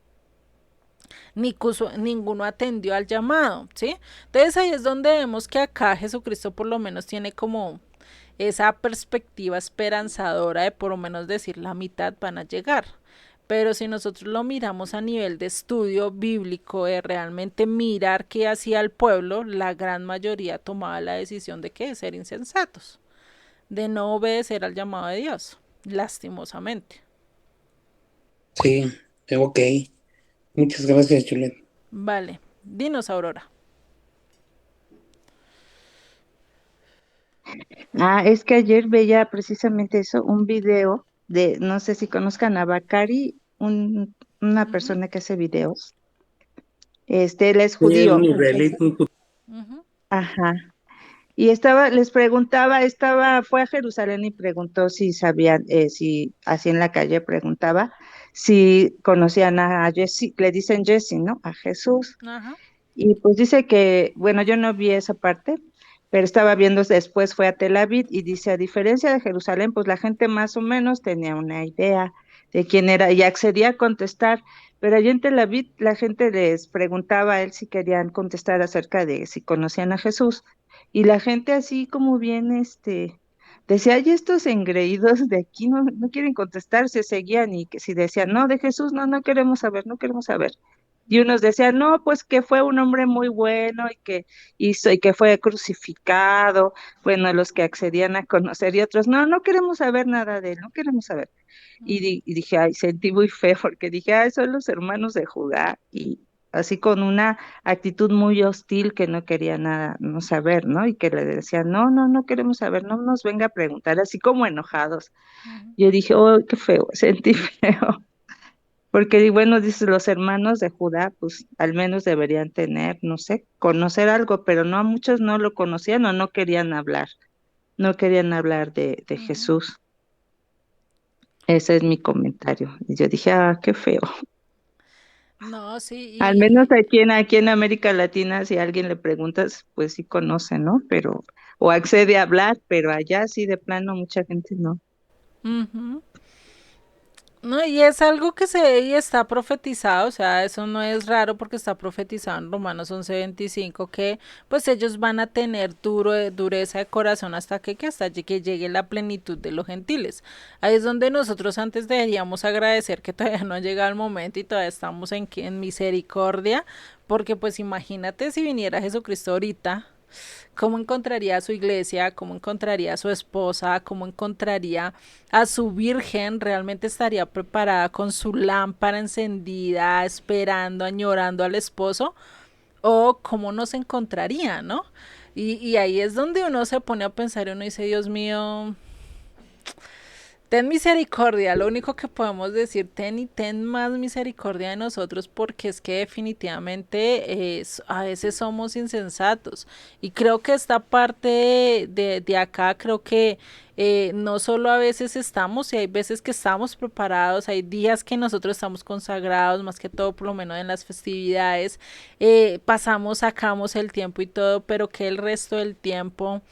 [SPEAKER 1] Ninguno atendió al llamado, ¿sí? Entonces ahí es donde vemos que acá Jesucristo por lo menos tiene como esa perspectiva esperanzadora de por lo menos decir la mitad van a llegar. Pero si nosotros lo miramos a nivel de estudio bíblico, de realmente mirar qué hacía el pueblo, la gran mayoría tomaba la decisión de qué, ser insensatos, de no obedecer al llamado de Dios, lastimosamente.
[SPEAKER 4] Sí, ok. Muchas gracias, Juliet.
[SPEAKER 1] Vale, dinos, Aurora.
[SPEAKER 3] Es que ayer veía precisamente eso, un video de, no sé si conozcan a Bakari, una
[SPEAKER 1] Ujú,
[SPEAKER 3] persona que hace videos. Él es
[SPEAKER 4] Sí, es un
[SPEAKER 3] judío.
[SPEAKER 4] israelita,
[SPEAKER 1] ujú,
[SPEAKER 3] Ajá. Y les preguntaba, fue a Jerusalén y preguntó si sabían, si así en la calle preguntaba si conocían a Jesse, le dicen Jesse, ¿no? A Jesús.
[SPEAKER 1] ajá,
[SPEAKER 3] Y pues dice que, bueno, yo no vi esa parte, pero estaba viendo después fue a Tel Aviv y dice, a diferencia de Jerusalén, pues la gente más o menos tenía una idea de quién era y accedía a contestar, pero allí en Tel Aviv la gente les preguntaba a él si querían contestar acerca de si conocían a Jesús y la gente así como bien, decía, ay, estos engreídos de aquí no quieren contestar, se seguían y que si decían, no, de Jesús, no queremos saber, no queremos saber. Y unos decían, no, pues que fue un hombre muy bueno y que hizo y que fue crucificado, bueno, los que accedían a conocer y otros, no queremos saber nada de él, no queremos saber. Y dije, ay, sentí muy feo porque dije, ay, son los hermanos de Judá y así con una actitud muy hostil que no quería nada, no saber, ¿no? Y que le decían, no queremos saber, no nos venga a preguntar, así como enojados.
[SPEAKER 1] ujú,
[SPEAKER 3] Yo dije, oh, qué feo, sentí feo. Porque, bueno, dices, los hermanos de Judá, pues al menos deberían tener, no sé, conocer algo, pero no, muchos no lo conocían o no querían hablar de
[SPEAKER 1] ujú.
[SPEAKER 3] Jesús. Ese es mi comentario. Y yo dije, ah, qué feo.
[SPEAKER 1] No, sí,
[SPEAKER 3] Al menos aquí en América Latina, si a alguien le preguntas, pues sí conoce, ¿no? Pero, o accede a hablar, pero allá sí de plano mucha gente no.
[SPEAKER 1] ujú. No, y es algo que se ve y está profetizado, o sea, eso no es raro porque está profetizado en Romanos 11:25 que pues ellos van a tener dureza de corazón hasta que llegue la plenitud de los gentiles. Ahí es donde nosotros antes deberíamos agradecer que todavía no ha llegado el momento y todavía estamos en misericordia, porque pues imagínate si viniera Jesucristo ahorita. ¿Cómo encontraría a su iglesia? ¿Cómo encontraría a su esposa? ¿Cómo encontraría a su virgen? ¿Realmente estaría preparada con su lámpara encendida, esperando, añorando al esposo? ¿O cómo nos encontraría, no? Y ahí es donde uno se pone a pensar y uno dice, Dios mío, ten misericordia, lo único que podemos decir, ten y ten más misericordia de nosotros porque es que definitivamente a veces somos insensatos y creo que esta parte de acá, creo que no solo a veces estamos, y hay veces que estamos preparados, hay días que nosotros estamos consagrados, más que todo por lo menos en las festividades, pasamos, sacamos el tiempo y todo, pero que el resto del tiempo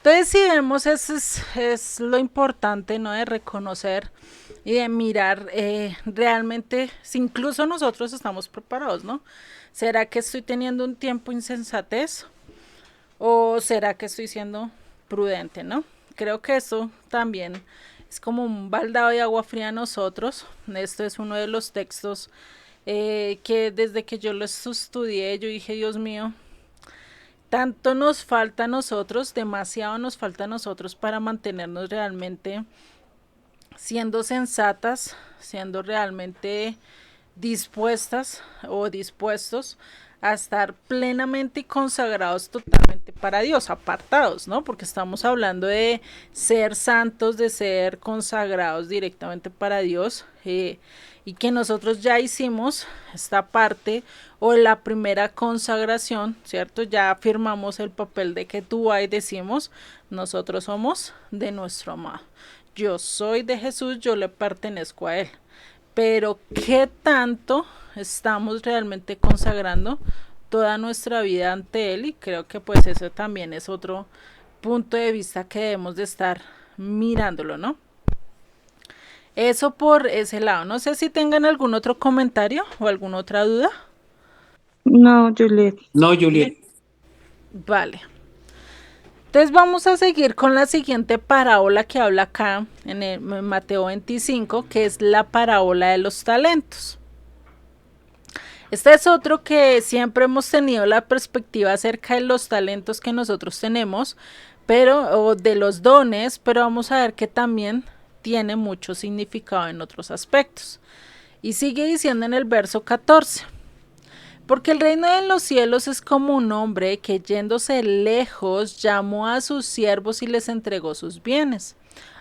[SPEAKER 1] entonces, si vemos, eso es lo importante, ¿no? De reconocer y de mirar realmente, si incluso nosotros estamos preparados, ¿no? ¿Será que estoy teniendo un tiempo insensatez? ¿O será que estoy siendo prudente, ¿no? Creo que eso también es como un baldado de agua fría a nosotros. Esto es uno de los textos que desde que yo los estudié, yo dije, Dios mío, tanto nos falta a nosotros, demasiado nos falta a nosotros para mantenernos realmente siendo sensatas, siendo realmente dispuestas o dispuestos a estar plenamente y consagrados totalmente para Dios, apartados, ¿no? Porque estamos hablando de ser santos, de ser consagrados directamente para Dios, y que nosotros ya hicimos esta parte o la primera consagración, ¿cierto? Ya firmamos el papel de que tú y decimos, nosotros somos de nuestro amado. Yo soy de Jesús, yo le pertenezco a Él. Pero ¿qué tanto estamos realmente consagrando toda nuestra vida ante Él? Y creo que pues eso también es otro punto de vista que debemos de estar mirándolo, ¿no? Eso por ese lado. No sé si tengan algún otro comentario o alguna otra duda.
[SPEAKER 3] No, Juliet.
[SPEAKER 4] No, Juliet.
[SPEAKER 1] Vale. Entonces vamos a seguir con la siguiente parábola que habla acá en Mateo 25, que es la parábola de los talentos. Este es otro que siempre hemos tenido la perspectiva acerca de los talentos que nosotros tenemos, o de los dones, pero vamos a ver que también tiene mucho significado en otros aspectos. Y sigue diciendo en el verso 14. Porque el reino de los cielos es como un hombre que yéndose lejos llamó a sus siervos y les entregó sus bienes.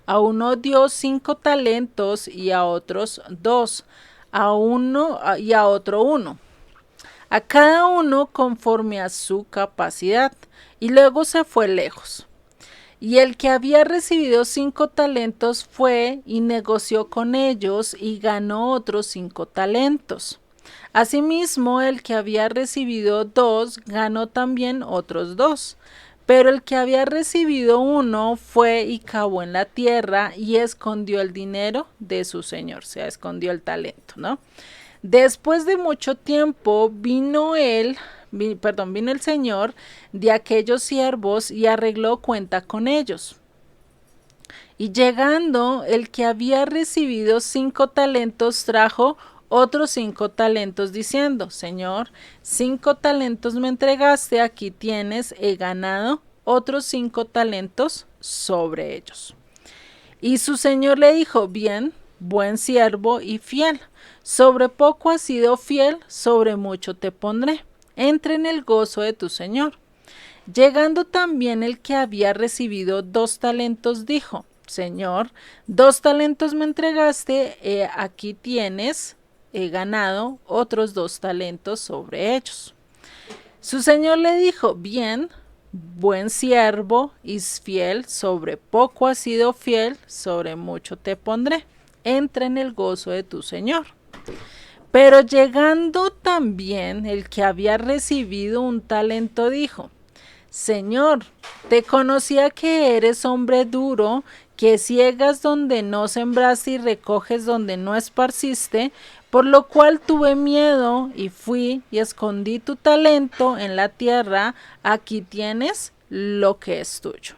[SPEAKER 1] A uno dio 5 talentos y a otros 2, a uno y a otro 1. A cada uno conforme a su capacidad, y luego se fue lejos. Y el que había recibido 5 talentos fue y negoció con ellos y ganó otros 5 talentos. Asimismo, el que había recibido 2 ganó también otros 2. Pero el que había recibido 1 fue y cavó en la tierra y escondió el dinero de su señor, o sea, escondió el talento, ¿no? Después de mucho tiempo vino el señor de aquellos siervos y arregló cuenta con ellos. Y llegando el que había recibido 5 talentos trajo otros 5 talentos diciendo, Señor, 5 talentos me entregaste, aquí tienes, he ganado otros 5 talentos sobre ellos. Y su señor le dijo, bien, buen siervo y fiel, sobre poco has sido fiel, sobre mucho te pondré, entra en el gozo de tu señor. Llegando también el que había recibido 2 talentos dijo, Señor, 2 talentos me entregaste, aquí tienes, he ganado otros 2 talentos sobre ellos. Su señor le dijo, bien, buen siervo y fiel, sobre poco has sido fiel, sobre mucho te pondré. entra en el gozo de tu Señor. Pero llegando también el que había recibido un talento dijo: Señor, te conocía que eres hombre duro, que ciegas donde no sembraste y recoges donde no esparciste, por lo cual tuve miedo y fui y escondí tu talento en la tierra. Aquí tienes lo que es tuyo.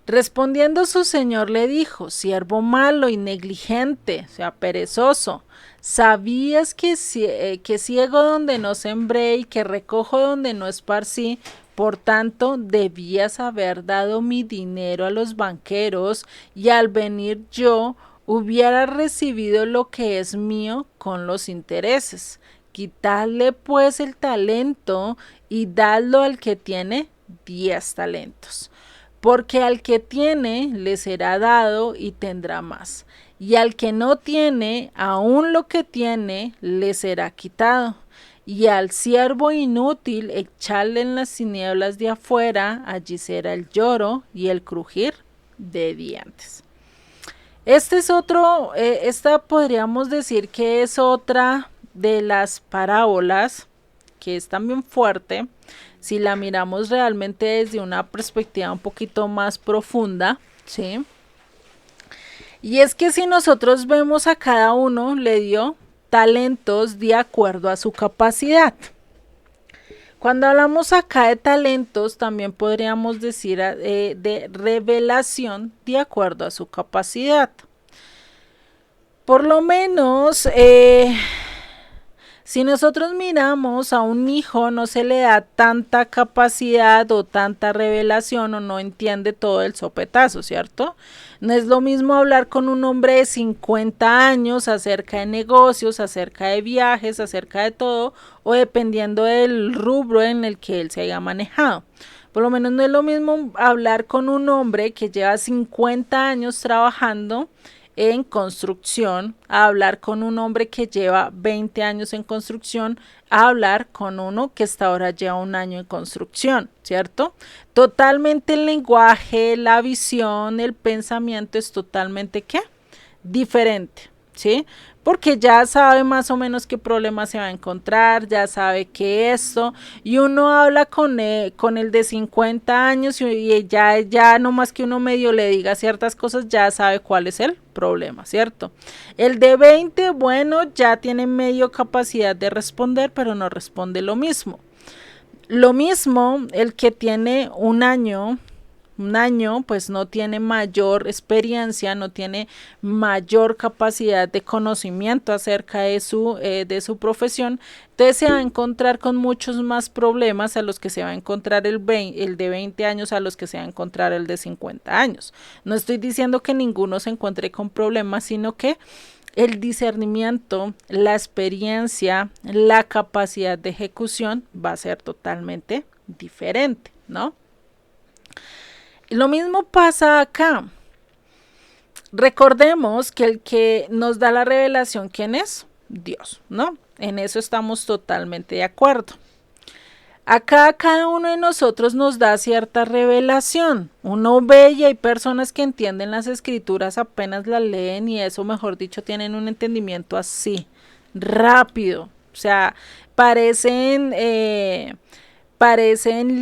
[SPEAKER 1] Respondiendo su señor le dijo: siervo malo y negligente, o sea, perezoso, ¿sabías que ciego donde no sembré y que recojo donde no esparcí? Por tanto, debías haber dado mi dinero a los banqueros, y al venir yo hubiera recibido lo que es mío con los intereses. Quitadle pues el talento y dadlo al que tiene 10 talentos. Porque al que tiene le será dado y tendrá más, y al que no tiene, aún lo que tiene le será quitado. Y al siervo inútil echarle en las tinieblas de afuera, allí será el lloro y el crujir de dientes. Este es otro, esta podríamos decir que es otra de las parábolas que es también fuerte si la miramos realmente desde una perspectiva un poquito más profunda, ¿sí? Y es que si nosotros vemos, a cada uno le dio talentos de acuerdo a su capacidad. Cuando hablamos acá de talentos, también podríamos decir de revelación de acuerdo a su capacidad. Por lo menos, si nosotros miramos a un hijo, no se le da tanta capacidad o tanta revelación, o no entiende todo el sopetazo, ¿cierto? No es lo mismo hablar con un hombre de 50 años acerca de negocios, acerca de viajes, acerca de todo, o dependiendo del rubro en el que él se haya manejado. Por lo menos no es lo mismo hablar con un hombre que lleva 50 años trabajando en construcción, a hablar con un hombre que lleva 20 años en construcción, a hablar con uno que hasta ahora lleva 1 año en construcción, ¿cierto? Totalmente el lenguaje, la visión, el pensamiento es totalmente, ¿qué? Diferente, ¿sí? Porque ya sabe más o menos qué problema se va a encontrar, ya sabe que esto, y uno habla con el de 50 años y ya no más que uno medio le diga ciertas cosas, ya sabe cuál es el problema, ¿cierto? El de 20, bueno, ya tiene medio capacidad de responder, pero no responde lo mismo. Lo mismo el que tiene 1 año, pues no tiene mayor experiencia, no tiene mayor capacidad de conocimiento acerca de su profesión, entonces se va a encontrar con muchos más problemas a los que se va a encontrar el de 20 años, a los que se va a encontrar el de 50 años. No estoy diciendo que ninguno se encuentre con problemas, sino que el discernimiento, la experiencia, la capacidad de ejecución va a ser totalmente diferente, ¿no? Lo mismo pasa acá. Recordemos que el que nos da la revelación, ¿quién es? Dios, ¿no? En eso estamos totalmente de acuerdo. Acá cada uno de nosotros nos da cierta revelación. Uno ve y hay personas que entienden las escrituras, apenas las leen y eso, mejor dicho, tienen un entendimiento así, rápido. O sea, parecen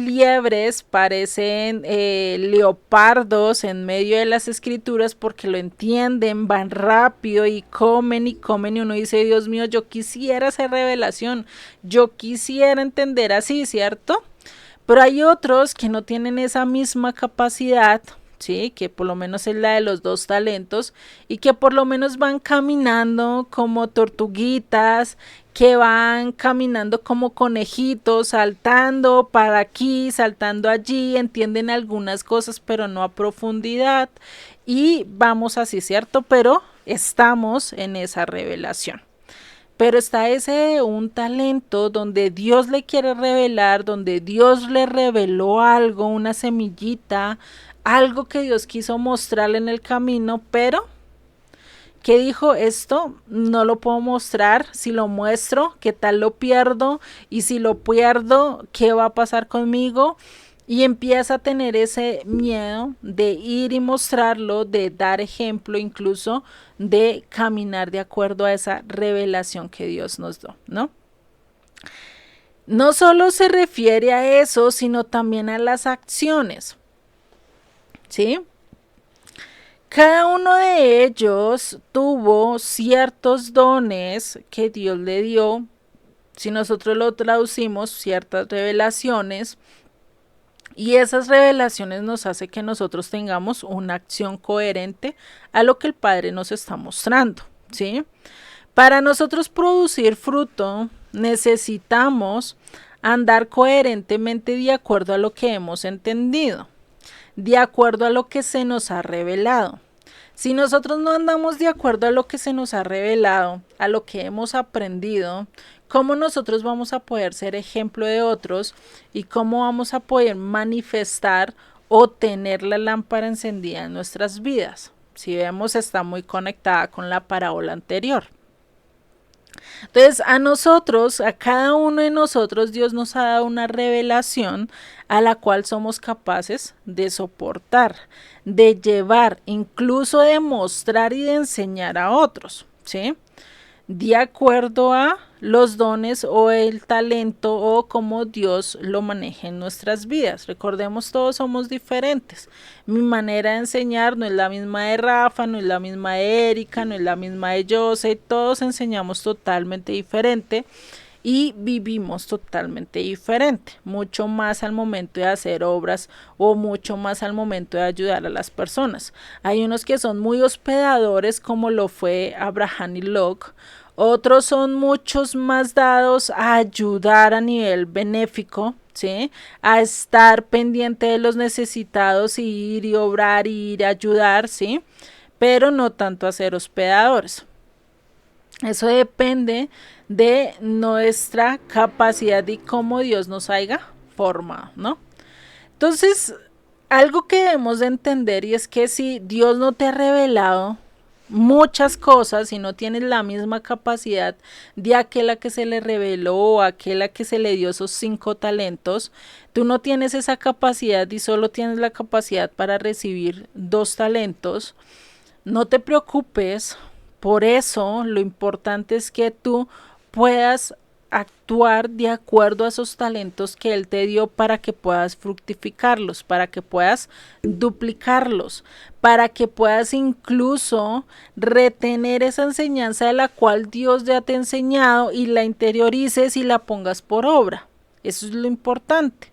[SPEAKER 1] liebres, parecen leopardos en medio de las escrituras porque lo entienden, van rápido y comen y uno dice: Dios mío, yo quisiera esa revelación, yo quisiera entender así, ¿cierto? Pero hay otros que no tienen esa misma capacidad, ¿sí? Que por lo menos es la de los 2 talentos y que por lo menos van caminando como tortuguitas, que van caminando como conejitos, saltando para aquí, saltando allí, entienden algunas cosas pero no a profundidad y vamos así, ¿cierto? Pero estamos en esa revelación. Pero está ese un talento donde Dios le quiere revelar, donde Dios le reveló algo, una semillita, algo que Dios quiso mostrarle en el camino, pero que dijo: esto no lo puedo mostrar, si lo muestro, ¿qué tal lo pierdo? Y si lo pierdo, ¿qué va a pasar conmigo? y empieza a tener ese miedo de ir y mostrarlo, de dar ejemplo, incluso de caminar de acuerdo a esa revelación que Dios nos dio, ¿no? No solo se refiere a eso, sino también a las acciones, ¿sí? Cada uno de ellos tuvo ciertos dones que Dios le dio. Si nosotros lo traducimos, ciertas revelaciones, y esas revelaciones nos hace que nosotros tengamos una acción coherente a lo que el Padre nos está mostrando, ¿sí? Para nosotros producir fruto, necesitamos andar coherentemente de acuerdo a lo que hemos entendido, de acuerdo a lo que se nos ha revelado. Si nosotros no andamos de acuerdo a lo que se nos ha revelado, a lo que hemos aprendido, ¿cómo nosotros vamos a poder ser ejemplo de otros y cómo vamos a poder manifestar o tener la lámpara encendida en nuestras vidas? Si vemos, está muy conectada con la parábola anterior. Entonces, a nosotros, a cada uno de nosotros, Dios nos ha dado una revelación a la cual somos capaces de soportar, de llevar, incluso de mostrar y de enseñar a otros, ¿sí? De acuerdo a los dones o el talento o cómo Dios lo maneja en nuestras vidas. Recordemos, todos somos diferentes. Mi manera de enseñar no es la misma de Rafa, no es la misma de Erika, no es la misma de Jose. Todos enseñamos totalmente diferente y vivimos totalmente diferente, mucho más al momento de hacer obras o mucho más al momento de ayudar a las personas. Hay unos que son muy hospedadores, como lo fue Abraham y Lot. Otros son muchos más dados a ayudar a nivel benéfico, ¿sí? A estar pendiente de los necesitados y ir y obrar y ir a ayudar, ¿sí? Pero no tanto a ser hospedadores. Eso depende de nuestra capacidad y cómo Dios nos haya formado, ¿no? Entonces, algo que debemos de entender, y es que si Dios no te ha revelado muchas cosas y no tienes la misma capacidad de aquel a que se le reveló o aquel a que se le dio esos 5 talentos, tú no tienes esa capacidad y solo tienes la capacidad para recibir 2 talentos, no te preocupes. Por eso lo importante es que tú puedas actuar de acuerdo a esos talentos que Él te dio para que puedas fructificarlos, para que puedas duplicarlos, para que puedas incluso retener esa enseñanza de la cual Dios ya te ha enseñado y la interiorices y la pongas por obra. Eso es lo importante.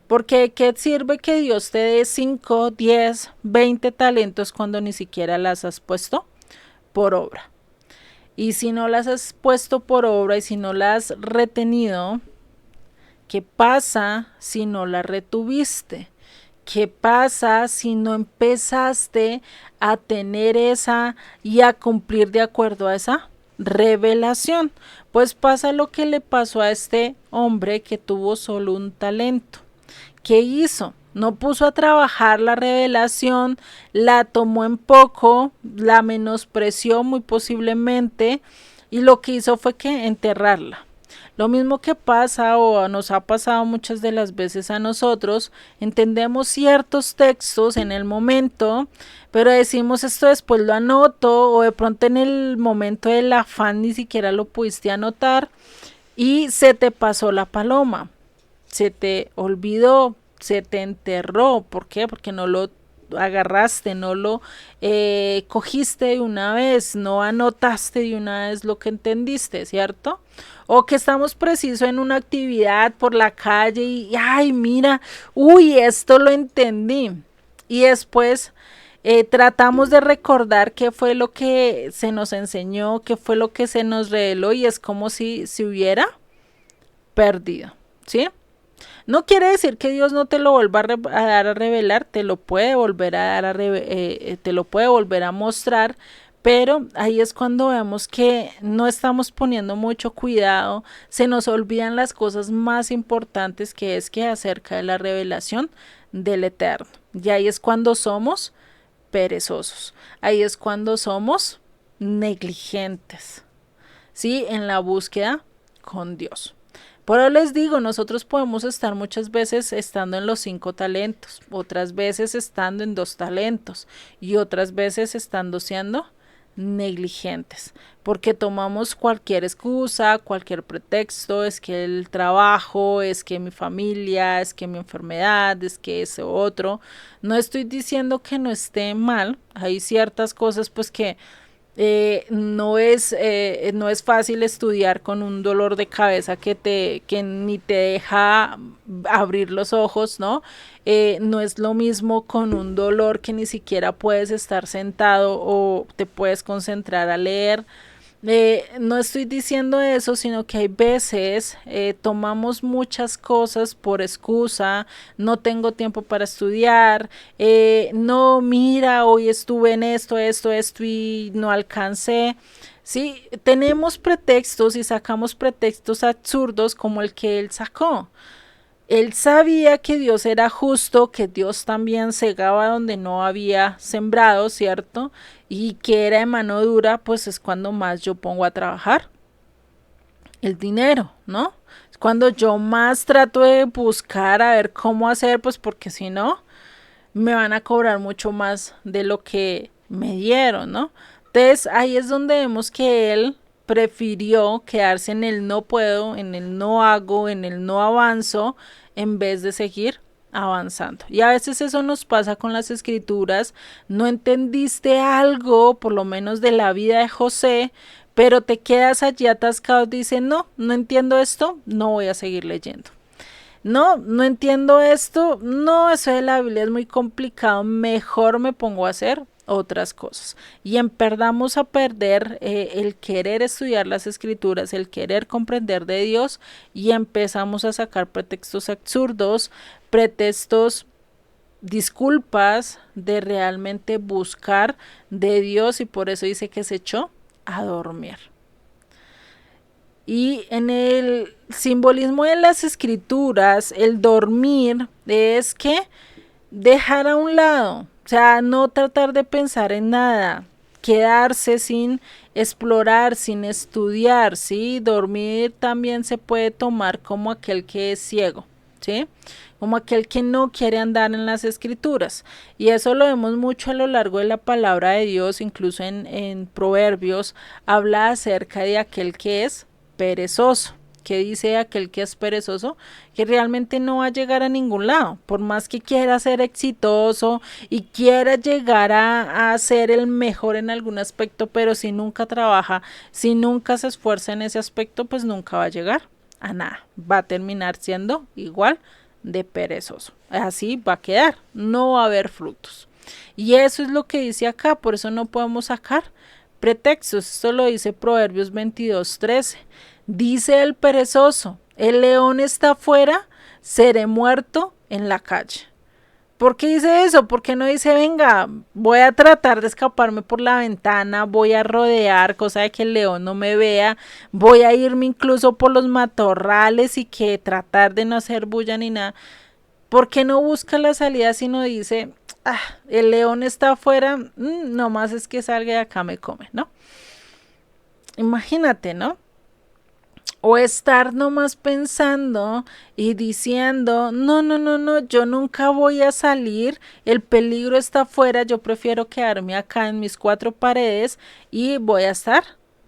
[SPEAKER 1] Porque ¿qué sirve que Dios te dé 5, 10, 20 talentos cuando ni siquiera las has puesto por obra? Y si no las has puesto por obra y si no las has retenido, ¿qué pasa si no las retuviste? ¿Qué pasa si no empezaste a tener esa y a cumplir de acuerdo a esa revelación? Pues pasa lo que le pasó a este hombre que tuvo solo un talento. ¿Qué hizo? No puso a trabajar la revelación, la tomó en poco, la menospreció muy posiblemente y lo que hizo fue que enterrarla. Lo mismo que pasa o nos ha pasado muchas de las veces a nosotros, entendemos ciertos textos en el momento, pero decimos esto después lo anoto o de pronto en el momento del afán ni siquiera lo pudiste anotar y se te pasó la paloma, se te olvidó, se te enterró. ¿Por qué? Porque no lo agarraste, no lo cogiste de una vez, no anotaste de una vez lo que entendiste, ¿cierto? O que estamos preciso en una actividad por la calle y ay, mira, uy, esto lo entendí. Y después tratamos de recordar qué fue lo que se nos enseñó, qué fue lo que se nos reveló y es como si se hubiera perdido, ¿sí? No quiere decir que Dios no te lo vuelva a dar a revelar, te lo puede volver a dar te lo puede volver a mostrar, pero ahí es cuando vemos que no estamos poniendo mucho cuidado, se nos olvidan las cosas más importantes que es que acerca de la revelación del Eterno. Y ahí es cuando somos perezosos, ahí es cuando somos negligentes, ¿sí? En la búsqueda con Dios. Por eso les digo, nosotros podemos estar muchas veces estando en los 5 talentos, otras veces estando en 2 talentos y otras veces estando siendo negligentes, porque tomamos cualquier excusa, cualquier pretexto, es que el trabajo, es que mi familia, es que mi enfermedad, es que ese otro. No estoy diciendo que no esté mal, hay ciertas cosas pues que no es fácil estudiar con un dolor de cabeza que ni te deja abrir los ojos, ¿no? No es lo mismo con un dolor que ni siquiera puedes estar sentado o te puedes concentrar a leer. No estoy diciendo eso, sino que hay veces tomamos muchas cosas por excusa, no tengo tiempo para estudiar, no, mira, hoy estuve en esto y no alcancé. Sí, tenemos pretextos y sacamos pretextos absurdos como el que él sacó. Él sabía que Dios era justo, que Dios también segaba donde no había sembrado, ¿cierto? Y que era de mano dura, pues es cuando más yo pongo a trabajar el dinero, ¿no? Es cuando yo más trato de buscar a ver cómo hacer, pues porque si no, me van a cobrar mucho más de lo que me dieron, ¿no? Entonces ahí es donde vemos que él prefirió quedarse en el no puedo, en el no hago, en el no avanzo, en vez de seguir avanzando. Y a veces eso nos pasa con las escrituras, no entendiste algo, por lo menos de la vida de José, pero te quedas allí atascado, dice, no, no entiendo esto, no voy a seguir leyendo. No, no entiendo esto, no, eso de la Biblia es muy complicado, mejor me pongo a hacer otras cosas. Y empezamos a perder el querer estudiar las escrituras, el querer comprender de Dios y empezamos a sacar pretextos absurdos, pretextos, disculpas de realmente buscar de Dios y por eso dice que se echó a dormir. Y en el simbolismo de las escrituras, el dormir es que dejar a un lado, o sea, no tratar de pensar en nada, quedarse sin explorar, sin estudiar, ¿sí? Dormir también se puede tomar como aquel que es ciego, ¿sí? Como aquel que no quiere andar en las escrituras. Y eso lo vemos mucho a lo largo de la palabra de Dios, incluso en Proverbios, habla acerca de aquel que es perezoso. ¿Qué dice aquel que es perezoso? Que realmente no va a llegar a ningún lado, por más que quiera ser exitoso y quiera llegar a ser el mejor en algún aspecto, pero si nunca trabaja, si nunca se esfuerza en ese aspecto, pues nunca va a llegar a nada, va a terminar siendo igual de perezoso, así va a quedar, no va a haber frutos. Y eso es lo que dice acá, por eso no podemos sacar pretextos. Esto lo dice Proverbios 22:13. Dice el perezoso, el león está afuera, seré muerto en la calle. ¿Por qué dice eso? Porque no dice, venga, voy a tratar de escaparme por la ventana, voy a rodear, cosa de que el león no me vea, voy a irme incluso por los matorrales y que tratar de no hacer bulla ni nada? ¿Por qué no busca la salida sino dice, el león está afuera, nomás es que salga de acá me come, ¿no? Imagínate, ¿no? O estar nomás pensando y diciendo, no, yo nunca voy a salir, el peligro está afuera, yo prefiero quedarme acá en mis 4 paredes y voy a estar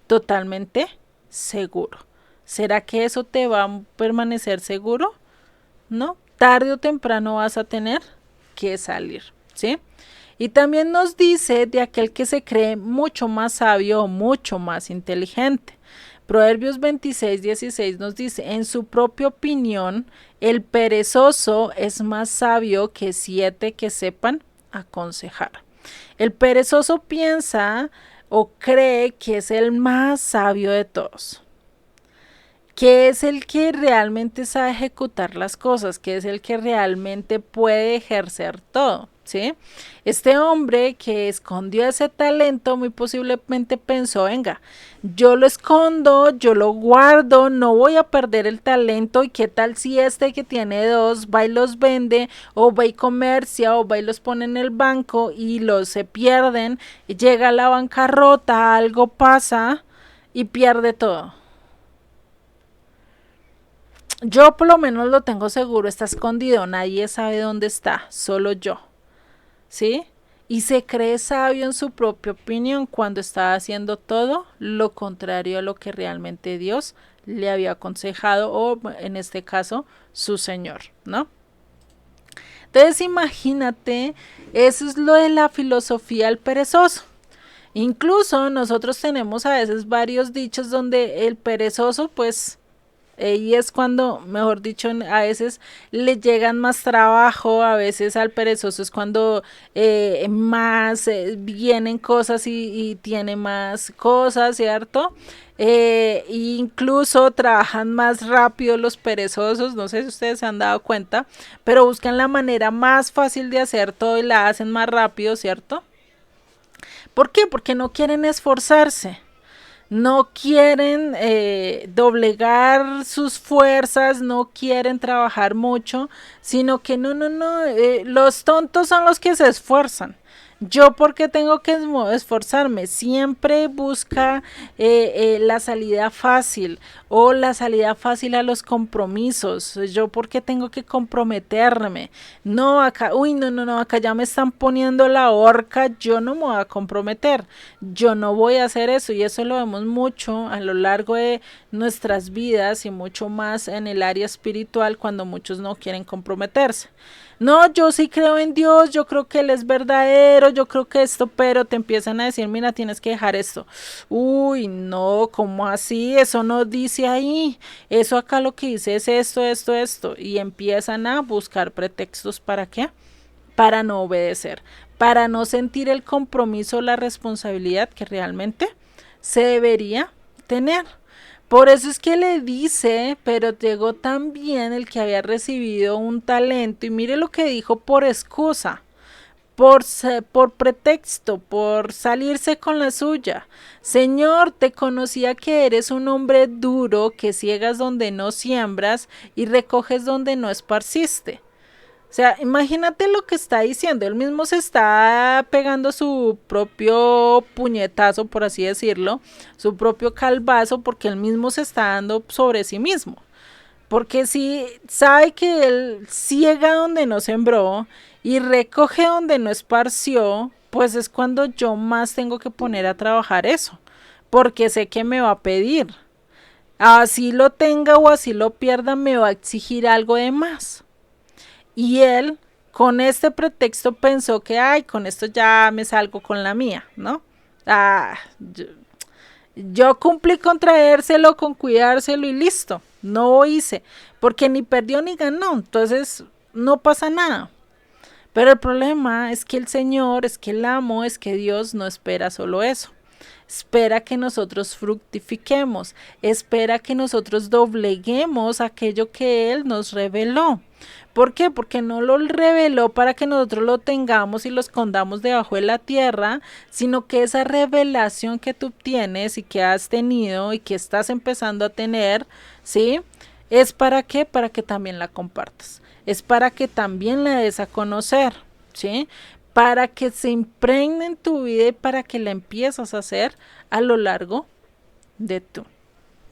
[SPEAKER 1] totalmente seguro. ¿Será que eso te va a permanecer seguro? No, tarde o temprano vas a tener que salir, ¿sí? Y también nos dice de aquel que se cree mucho más sabio o mucho más inteligente. Proverbios 26:16 nos dice, en su propia opinión, el perezoso es más sabio que 7 que sepan aconsejar. El perezoso piensa o cree que es el más sabio de todos, que es el que realmente sabe ejecutar las cosas, que es el que realmente puede ejercer todo, ¿sí? Este hombre que escondió ese talento muy posiblemente pensó, venga, yo lo escondo, yo lo guardo, no voy a perder el talento y qué tal si este que tiene 2 va y los vende o va y comercia o va y los pone en el banco y los se pierden, y llega a la bancarrota, algo pasa y pierde todo. Yo por lo menos lo tengo seguro, está escondido, nadie sabe dónde está, solo yo, ¿sí? Y se cree sabio en su propia opinión cuando está haciendo todo lo contrario a lo que realmente Dios le había aconsejado, o en este caso, su Señor, ¿no? Entonces imagínate, eso es lo de la filosofía del perezoso. Incluso nosotros tenemos a veces varios dichos donde el perezoso, pues, y es cuando, mejor dicho, a veces le llegan más trabajo, a veces al perezoso es cuando más vienen cosas y tiene más cosas, ¿cierto? Incluso trabajan más rápido los perezosos, no sé si ustedes se han dado cuenta, pero buscan la manera más fácil de hacer todo y la hacen más rápido, ¿cierto? ¿Por qué? Porque no quieren esforzarse, no quieren doblegar sus fuerzas, no quieren trabajar mucho, sino que no, los tontos son los que se esfuerzan. Yo porque tengo que esforzarme, siempre busca la salida fácil o la salida fácil a los compromisos. Yo porque tengo que comprometerme. No, acá, uy, no, acá ya me están poniendo la horca, yo no me voy a comprometer, yo no voy a hacer eso, y eso lo vemos mucho a lo largo de nuestras vidas y mucho más en el área espiritual cuando muchos no quieren comprometerse. No, yo sí creo en Dios, yo creo que Él es verdadero, yo creo que esto, pero te empiezan a decir, mira, tienes que dejar esto. Uy, no, ¿cómo así? Eso no dice ahí. Eso acá lo que dice es esto. Y empiezan a buscar pretextos para qué, para no obedecer, para no sentir el compromiso, la responsabilidad que realmente se debería tener. Por eso es que le dice, pero llegó también el que había recibido un talento, y mire lo que dijo por excusa, por pretexto, por salirse con la suya. Señor, te conocía que eres un hombre duro, que ciegas donde no siembras y recoges donde no esparciste. O sea, imagínate lo que está diciendo. Él mismo se está pegando su propio puñetazo, por así decirlo, su propio calvazo, porque él mismo se está dando sobre sí mismo. Porque si sabe que él ciega donde no sembró y recoge donde no esparció, pues es cuando yo más tengo que poner a trabajar eso. Porque sé que me va a pedir. Así lo tenga o así lo pierda, me va a exigir algo de más. Y él, con este pretexto, pensó que, ay, con esto ya me salgo con la mía, ¿no? Yo cumplí con traérselo, con cuidárselo y listo. No hice, porque ni perdió ni ganó, entonces no pasa nada. Pero el problema es que el Señor, es que el amo, es que Dios no espera solo eso. Espera que nosotros fructifiquemos, espera que nosotros dobleguemos aquello que Él nos reveló. ¿Por qué? Porque no lo reveló para que nosotros lo tengamos y lo escondamos debajo de la tierra, sino que esa revelación que tú tienes y que has tenido y que estás empezando a tener, ¿sí? ¿Es para qué? Para que también la compartas. Es para que también la des a conocer, ¿sí? Para que se impregne en tu vida y para que la empieces a hacer a lo largo de tu,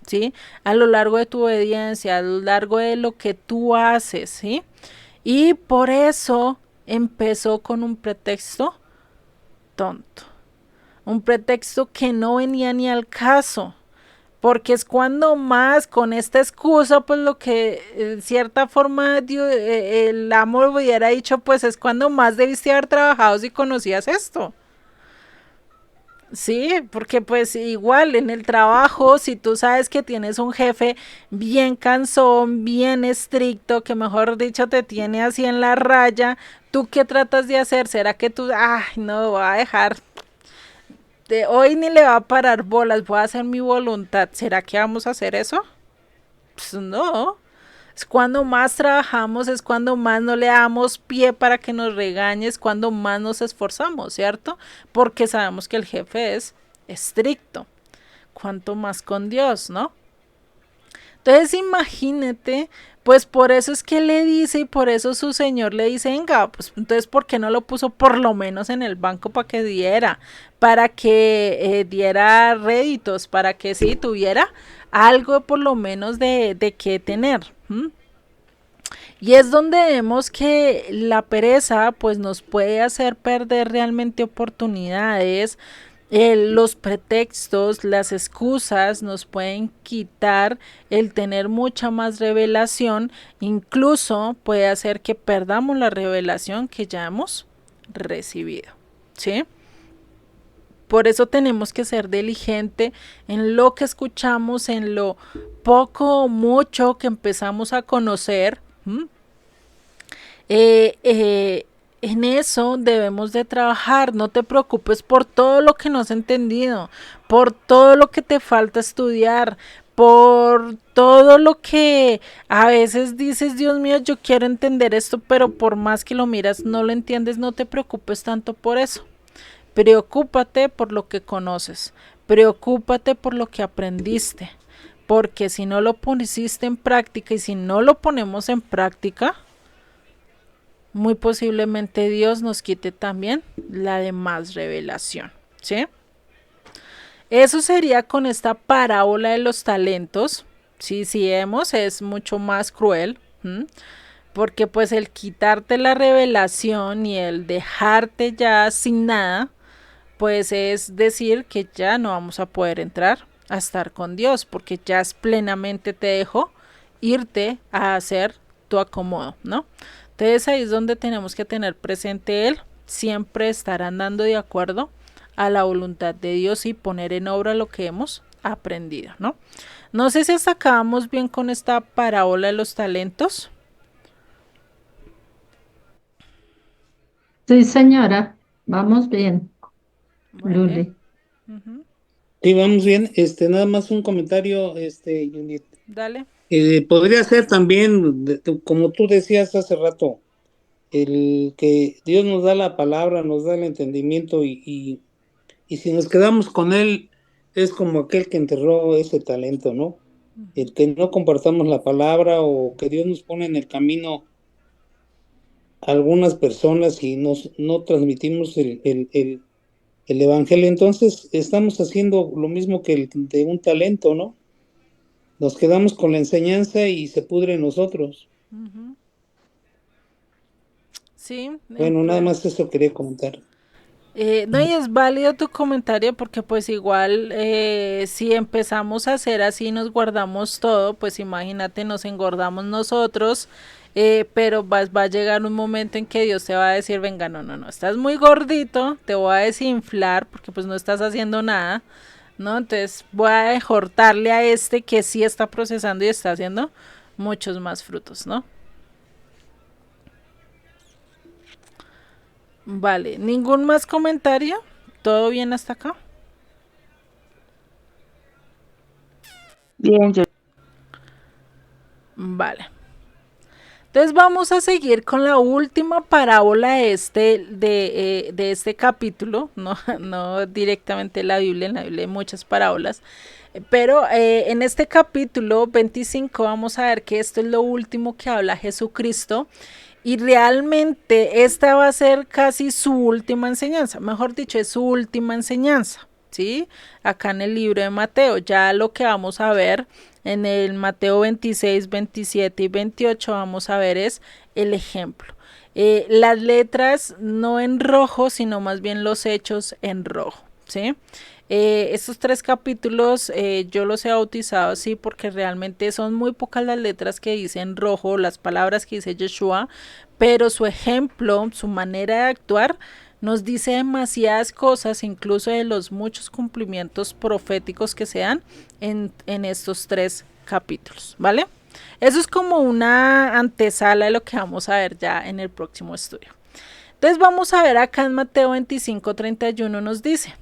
[SPEAKER 1] ¿sí? A lo largo de tu obediencia, a lo largo de lo que tú haces, ¿sí? Y por eso empezó con un pretexto tonto, un pretexto que no venía ni al caso, porque es cuando más con esta excusa, pues lo que en cierta forma el amo hubiera dicho, pues es cuando más debiste haber trabajado si conocías esto. Sí, porque pues igual en el trabajo, si tú sabes que tienes un jefe bien cansón, bien estricto, que mejor dicho te tiene así en la raya, ¿tú qué tratas de hacer? ¿Será que tú, ay, no, voy a dejar, de hoy ni le va a parar bolas, voy a hacer mi voluntad? ¿Será que vamos a hacer eso? Pues no. Es cuando más trabajamos, es cuando más no le damos pie para que nos regañe, es cuando más nos esforzamos, ¿cierto? Porque sabemos que el jefe es estricto. Cuanto más con Dios, ¿no? Entonces imagínate Pues por eso es que le dice y por eso su señor le dice, venga, pues entonces ¿por qué no lo puso por lo menos en el banco para que diera réditos, para que sí tuviera algo por lo menos de qué tener? ¿Mm? Y es donde vemos que la pereza pues nos puede hacer perder realmente oportunidades, los pretextos, las excusas nos pueden quitar el tener mucha más revelación, incluso puede hacer que perdamos la revelación que ya hemos recibido, ¿sí? Por eso tenemos que ser diligente en lo que escuchamos, en lo poco o mucho que empezamos a conocer. ¿Mm? En eso debemos de trabajar. No te preocupes por todo lo que no has entendido, por todo lo que te falta estudiar, por todo lo que a veces dices, Dios mío, yo quiero entender esto, pero por más que lo miras no lo entiendes. No te preocupes tanto por eso. Preocúpate por lo que conoces, preocúpate por lo que aprendiste, porque si no lo pusiste en práctica y si no lo ponemos en práctica, muy posiblemente Dios nos quite también la demás revelación, ¿sí? Eso sería con esta parábola de los talentos. Sí, si vemos, es mucho más cruel, ¿m? Porque pues el quitarte la revelación y el dejarte ya sin nada, pues es decir que ya no vamos a poder entrar a estar con Dios, porque ya es plenamente te dejo irte a hacer tu acomodo, ¿no? Entonces ahí es donde tenemos que tener presente Él, siempre estar andando de acuerdo a la voluntad de Dios y poner en obra lo que hemos aprendido, ¿no? No sé si hasta acabamos bien con esta parábola de los talentos.
[SPEAKER 2] Sí, señora, vamos bien,
[SPEAKER 1] Bueno,
[SPEAKER 2] Luli.
[SPEAKER 4] Sí, vamos bien. Nada más un comentario, Judith.
[SPEAKER 1] dale.
[SPEAKER 4] Podría ser también, como tú decías hace rato, el que Dios nos da la palabra, nos da el entendimiento y si nos quedamos con él, es como aquel que enterró ese talento, ¿no? El que no compartamos la palabra o que Dios nos pone en el camino a algunas personas y no transmitimos el evangelio, entonces estamos haciendo lo mismo que el de un talento, ¿no? Nos quedamos con la enseñanza y se pudre en nosotros.
[SPEAKER 1] Sí,
[SPEAKER 4] Bueno, nada más eso quería comentar.
[SPEAKER 1] no, y es válido tu comentario porque pues igual si empezamos a hacer así, nos guardamos todo, pues imagínate, nos engordamos nosotros, pero va a llegar un momento en que Dios te va a decir, venga, no, estás muy gordito, te voy a desinflar porque pues no estás haciendo nada, ¿no? Entonces voy a exhortarle a este que sí está procesando y está haciendo muchos más frutos, ¿no? Vale, ¿ningún más comentario? ¿Todo bien hasta acá?
[SPEAKER 3] Bien,
[SPEAKER 1] Vale. Entonces vamos a seguir con la última parábola de este capítulo, no, no directamente la Biblia, en la Biblia hay muchas parábolas, pero en este capítulo 25 vamos a ver que esto es lo último que habla Jesucristo y realmente esta va a ser casi su última enseñanza, mejor dicho, es su última enseñanza, ¿sí? Acá en el libro de Mateo, ya lo que vamos a ver en el Mateo 26, 27 y 28 vamos a ver es el ejemplo. Las letras no en rojo, sino más bien los hechos en rojo, ¿sí? Estos tres capítulos yo los he bautizado así porque realmente son muy pocas las letras que dicen rojo, las palabras que dice Yeshua, pero su ejemplo, su manera de actuar nos dice demasiadas cosas, incluso de los muchos cumplimientos proféticos que se dan en estos tres capítulos, ¿vale? Eso es como una antesala de lo que vamos a ver ya en el próximo estudio. Entonces vamos a ver acá en Mateo 25:31 nos dice,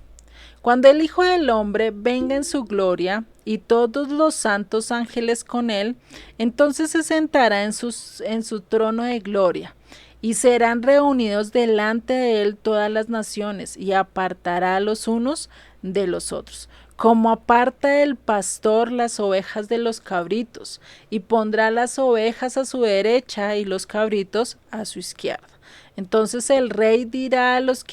[SPEAKER 1] cuando el Hijo del Hombre venga en su gloria y todos los santos ángeles con él, entonces se sentará en su trono de gloria y serán reunidos delante de él todas las naciones y apartará a los unos de los otros, como aparta el pastor las ovejas de los cabritos, y pondrá las ovejas a su derecha y los cabritos a su izquierda. Entonces el rey dirá a los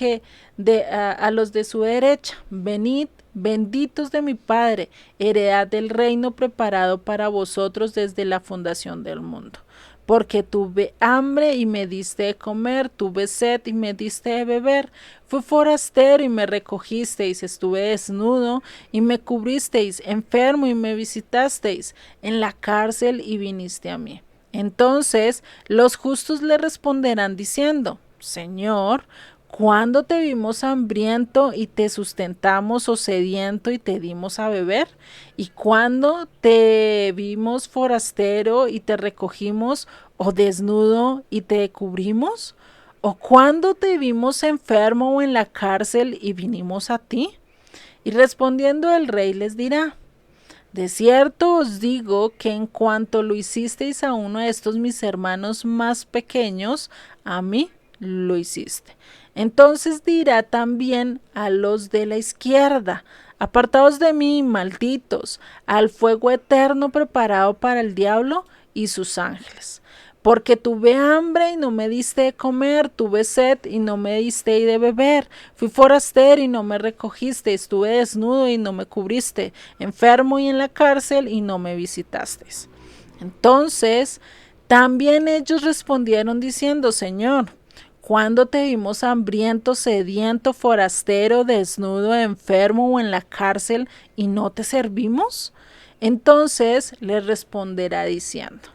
[SPEAKER 1] de su derecha: venid, benditos de mi Padre, heredad del reino preparado para vosotros desde la fundación del mundo. Porque tuve hambre y me diste de comer, tuve sed y me diste de beber, fui forastero y me recogisteis, estuve desnudo y me cubristeis, enfermo y me visitasteis, en la cárcel y viniste a mí. Entonces los justos le responderán diciendo: Señor, ¿cuándo te vimos hambriento y te sustentamos, o sediento y te dimos a beber? ¿Y cuándo te vimos forastero y te recogimos, o desnudo y te cubrimos? ¿O cuándo te vimos enfermo o en la cárcel y vinimos a ti? Y respondiendo el rey les dirá: de cierto os digo que en cuanto lo hicisteis a uno de estos mis hermanos más pequeños, a mí lo hiciste. Entonces dirá también a los de la izquierda: apartaos de mí, malditos, al fuego eterno preparado para el diablo y sus ángeles. Porque tuve hambre y no me diste de comer, tuve sed y no me diste de beber, fui forastero y no me recogiste, estuve desnudo y no me cubriste, enfermo y en la cárcel y no me visitasteis. Entonces también ellos respondieron diciendo: Señor, ¿cuándo te vimos hambriento, sediento, forastero, desnudo, enfermo o en la cárcel y no te servimos? Entonces les responderá diciendo: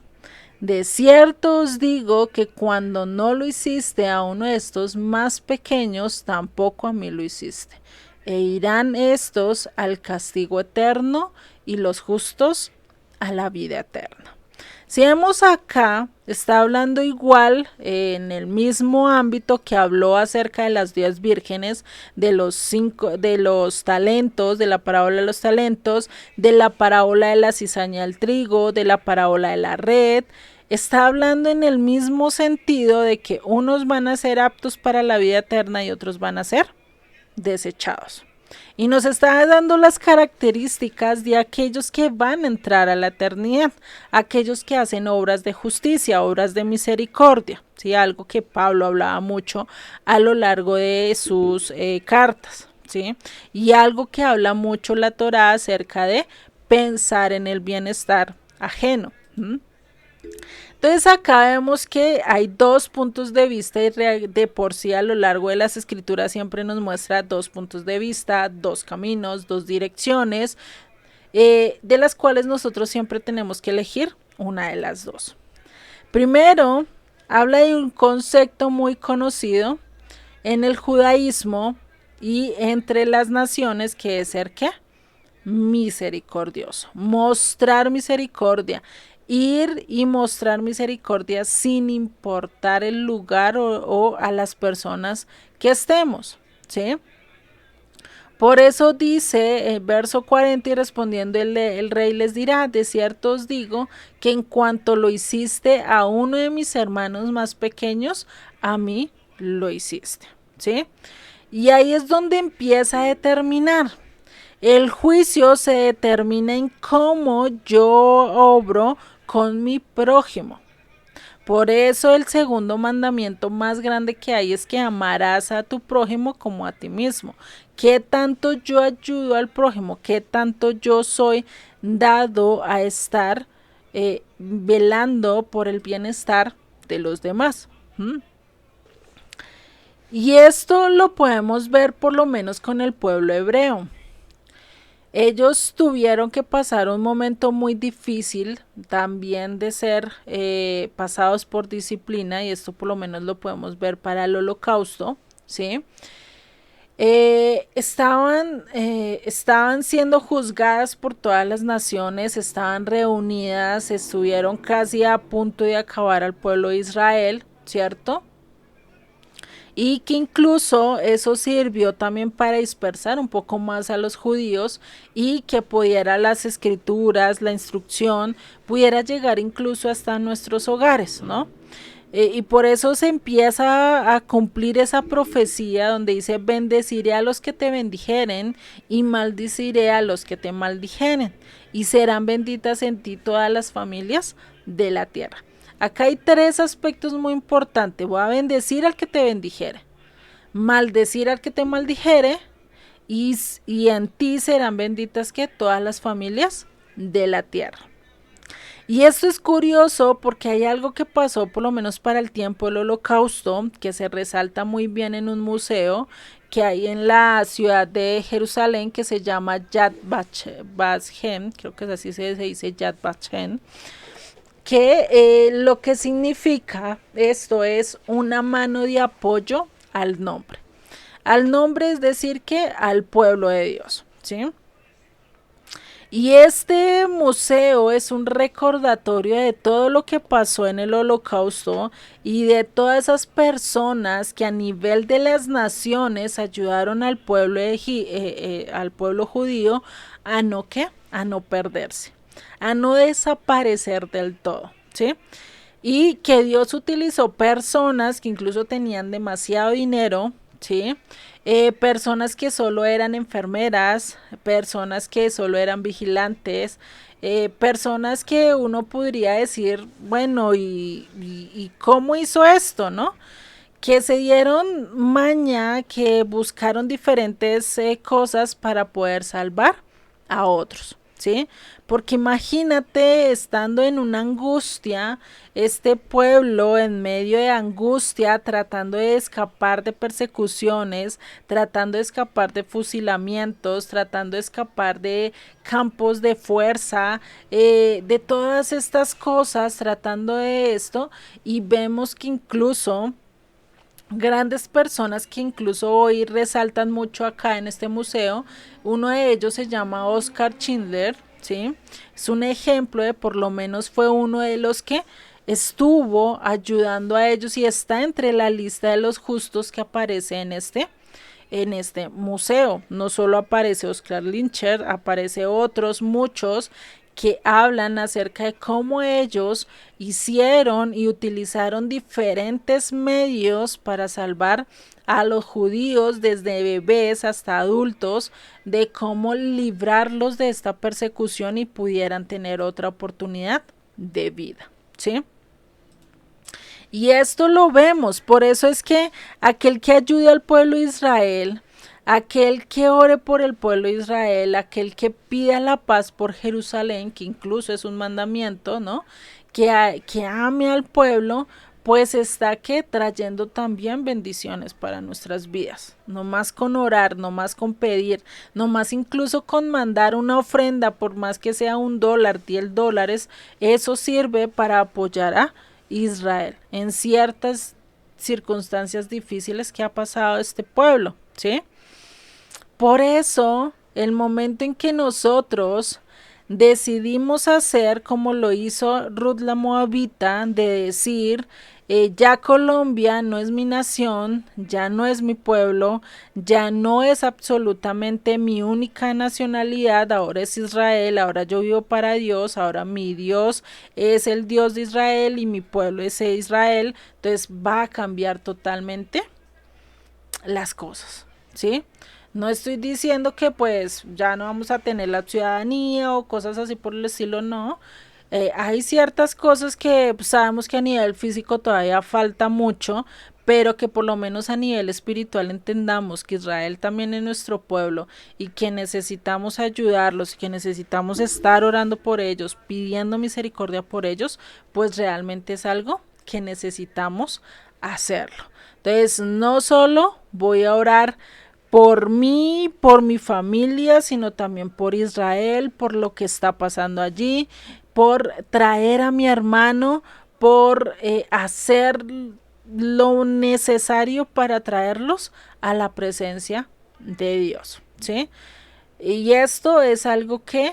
[SPEAKER 1] de cierto os digo que cuando no lo hiciste a uno de estos más pequeños, tampoco a mí lo hiciste. E irán estos al castigo eterno y los justos a la vida eterna. Si vemos acá, está hablando igual en el mismo ámbito que habló acerca de las 10 vírgenes, de los talentos, de la parábola de los talentos, de la parábola de la cizaña del trigo, de la parábola de la red. Está hablando en el mismo sentido de que unos van a ser aptos para la vida eterna y otros van a ser desechados. Y nos está dando las características de aquellos que van a entrar a la eternidad, aquellos que hacen obras de justicia, obras de misericordia, ¿sí? Algo que Pablo hablaba mucho a lo largo de sus cartas, ¿sí? Y algo que habla mucho la Torá acerca de pensar en el bienestar ajeno. Entonces acá vemos que hay dos puntos de vista y de por sí a lo largo de las escrituras siempre nos muestra dos puntos de vista, dos caminos, dos direcciones, de las cuales nosotros siempre tenemos que elegir una de las dos. Primero, habla de un concepto muy conocido en el judaísmo y entre las naciones, que es ser ¿qué? Misericordioso, mostrar misericordia. Ir y mostrar misericordia sin importar el lugar o a las personas que estemos, ¿sí? Por eso dice el verso 40, y respondiendo el rey les dirá: de cierto os digo que en cuanto lo hiciste a uno de mis hermanos más pequeños, a mí lo hiciste, ¿sí? Y ahí es donde empieza a determinar. El juicio se determina en cómo yo obro con mi prójimo. Por eso el segundo mandamiento más grande que hay es que amarás a tu prójimo como a ti mismo. ¿Qué tanto yo ayudo al prójimo? ¿Qué tanto yo soy dado a estar velando por el bienestar de los demás? Y esto lo podemos ver por lo menos con el pueblo hebreo. Ellos tuvieron que pasar un momento muy difícil también de ser pasados por disciplina, y esto por lo menos lo podemos ver para el holocausto, ¿sí? Estaban siendo juzgadas por todas las naciones, estaban reunidas, estuvieron casi a punto de acabar al pueblo de Israel, ¿cierto? Y que incluso eso sirvió también para dispersar un poco más a los judíos y que pudiera las escrituras, la instrucción, pudiera llegar incluso hasta nuestros hogares, ¿no? Y por eso se empieza a cumplir esa profecía donde dice: bendeciré a los que te bendijeren y maldiciré a los que te maldijeren, y serán benditas en ti todas las familias de la tierra. Acá hay tres aspectos muy importantes: voy a bendecir al que te bendijere, maldecir al que te maldijere, y en ti serán benditas que todas las familias de la tierra. Y esto es curioso porque hay algo que pasó por lo menos para el tiempo del Holocausto, que se resalta muy bien en un museo que hay en la ciudad de Jerusalén, que se llama Yad Vashem, creo que así se dice, Yad Vashem, que lo que significa esto es una mano de apoyo al nombre. Al nombre, es decir, que al pueblo de Dios, ¿sí? Y este museo es un recordatorio de todo lo que pasó en el Holocausto y de todas esas personas que a nivel de las naciones ayudaron al pueblo, al pueblo judío a no, ¿qué? A no perderse, a no desaparecer del todo, ¿sí? Y que Dios utilizó personas que incluso tenían demasiado dinero, ¿sí? Personas que solo eran enfermeras, personas que solo eran vigilantes, personas que uno podría decir, bueno, ¿y cómo hizo esto, no? Que se dieron maña, que buscaron diferentes cosas para poder salvar a otros, ¿sí? Porque imagínate estando en una angustia, este pueblo en medio de angustia, tratando de escapar de persecuciones, tratando de escapar de fusilamientos, tratando de escapar de campos de fuerza, de todas estas cosas, tratando de esto, y vemos que incluso grandes personas que incluso hoy resaltan mucho acá en este museo. Uno de ellos se llama Oscar Schindler, ¿sí? Es un ejemplo de, por lo menos fue uno de los que estuvo ayudando a ellos y está entre la lista de los justos que aparece en este museo. No solo aparece Oscar Lyncher, aparece otros muchos que hablan acerca de cómo ellos hicieron y utilizaron diferentes medios para salvar a los judíos, desde bebés hasta adultos, de cómo librarlos de esta persecución y pudieran tener otra oportunidad de vida, ¿sí? Y esto lo vemos, por eso es que aquel que ayude al pueblo de Israel, aquel que ore por el pueblo de Israel, aquel que pida la paz por Jerusalén, que incluso es un mandamiento, ¿no? Que ame al pueblo, pues está que trayendo también bendiciones para nuestras vidas. No más con orar, no más con pedir, no más incluso con mandar una ofrenda, por más que sea $1, $10, eso sirve para apoyar a Israel en ciertas circunstancias difíciles que ha pasado este pueblo, ¿sí? Por eso, el momento en que nosotros decidimos hacer como lo hizo Ruth la Moabita, de decir, ya Colombia no es mi nación, ya no es mi pueblo, ya no es absolutamente mi única nacionalidad, ahora es Israel, ahora yo vivo para Dios, ahora mi Dios es el Dios de Israel y mi pueblo es Israel, entonces va a cambiar totalmente las cosas, ¿sí? No estoy diciendo que pues ya no vamos a tener la ciudadanía o cosas así por el estilo, no. Hay ciertas cosas que pues, sabemos que a nivel físico todavía falta mucho, pero que por lo menos a nivel espiritual entendamos que Israel también es nuestro pueblo y que necesitamos ayudarlos y que necesitamos estar orando por ellos, pidiendo misericordia por ellos, pues realmente es algo que necesitamos hacerlo. Entonces, no solo voy a orar por mí, por mi familia, sino también por Israel, por lo que está pasando allí, por traer a mi hermano, por hacer lo necesario para traerlos a la presencia de Dios, ¿sí? Y esto es algo que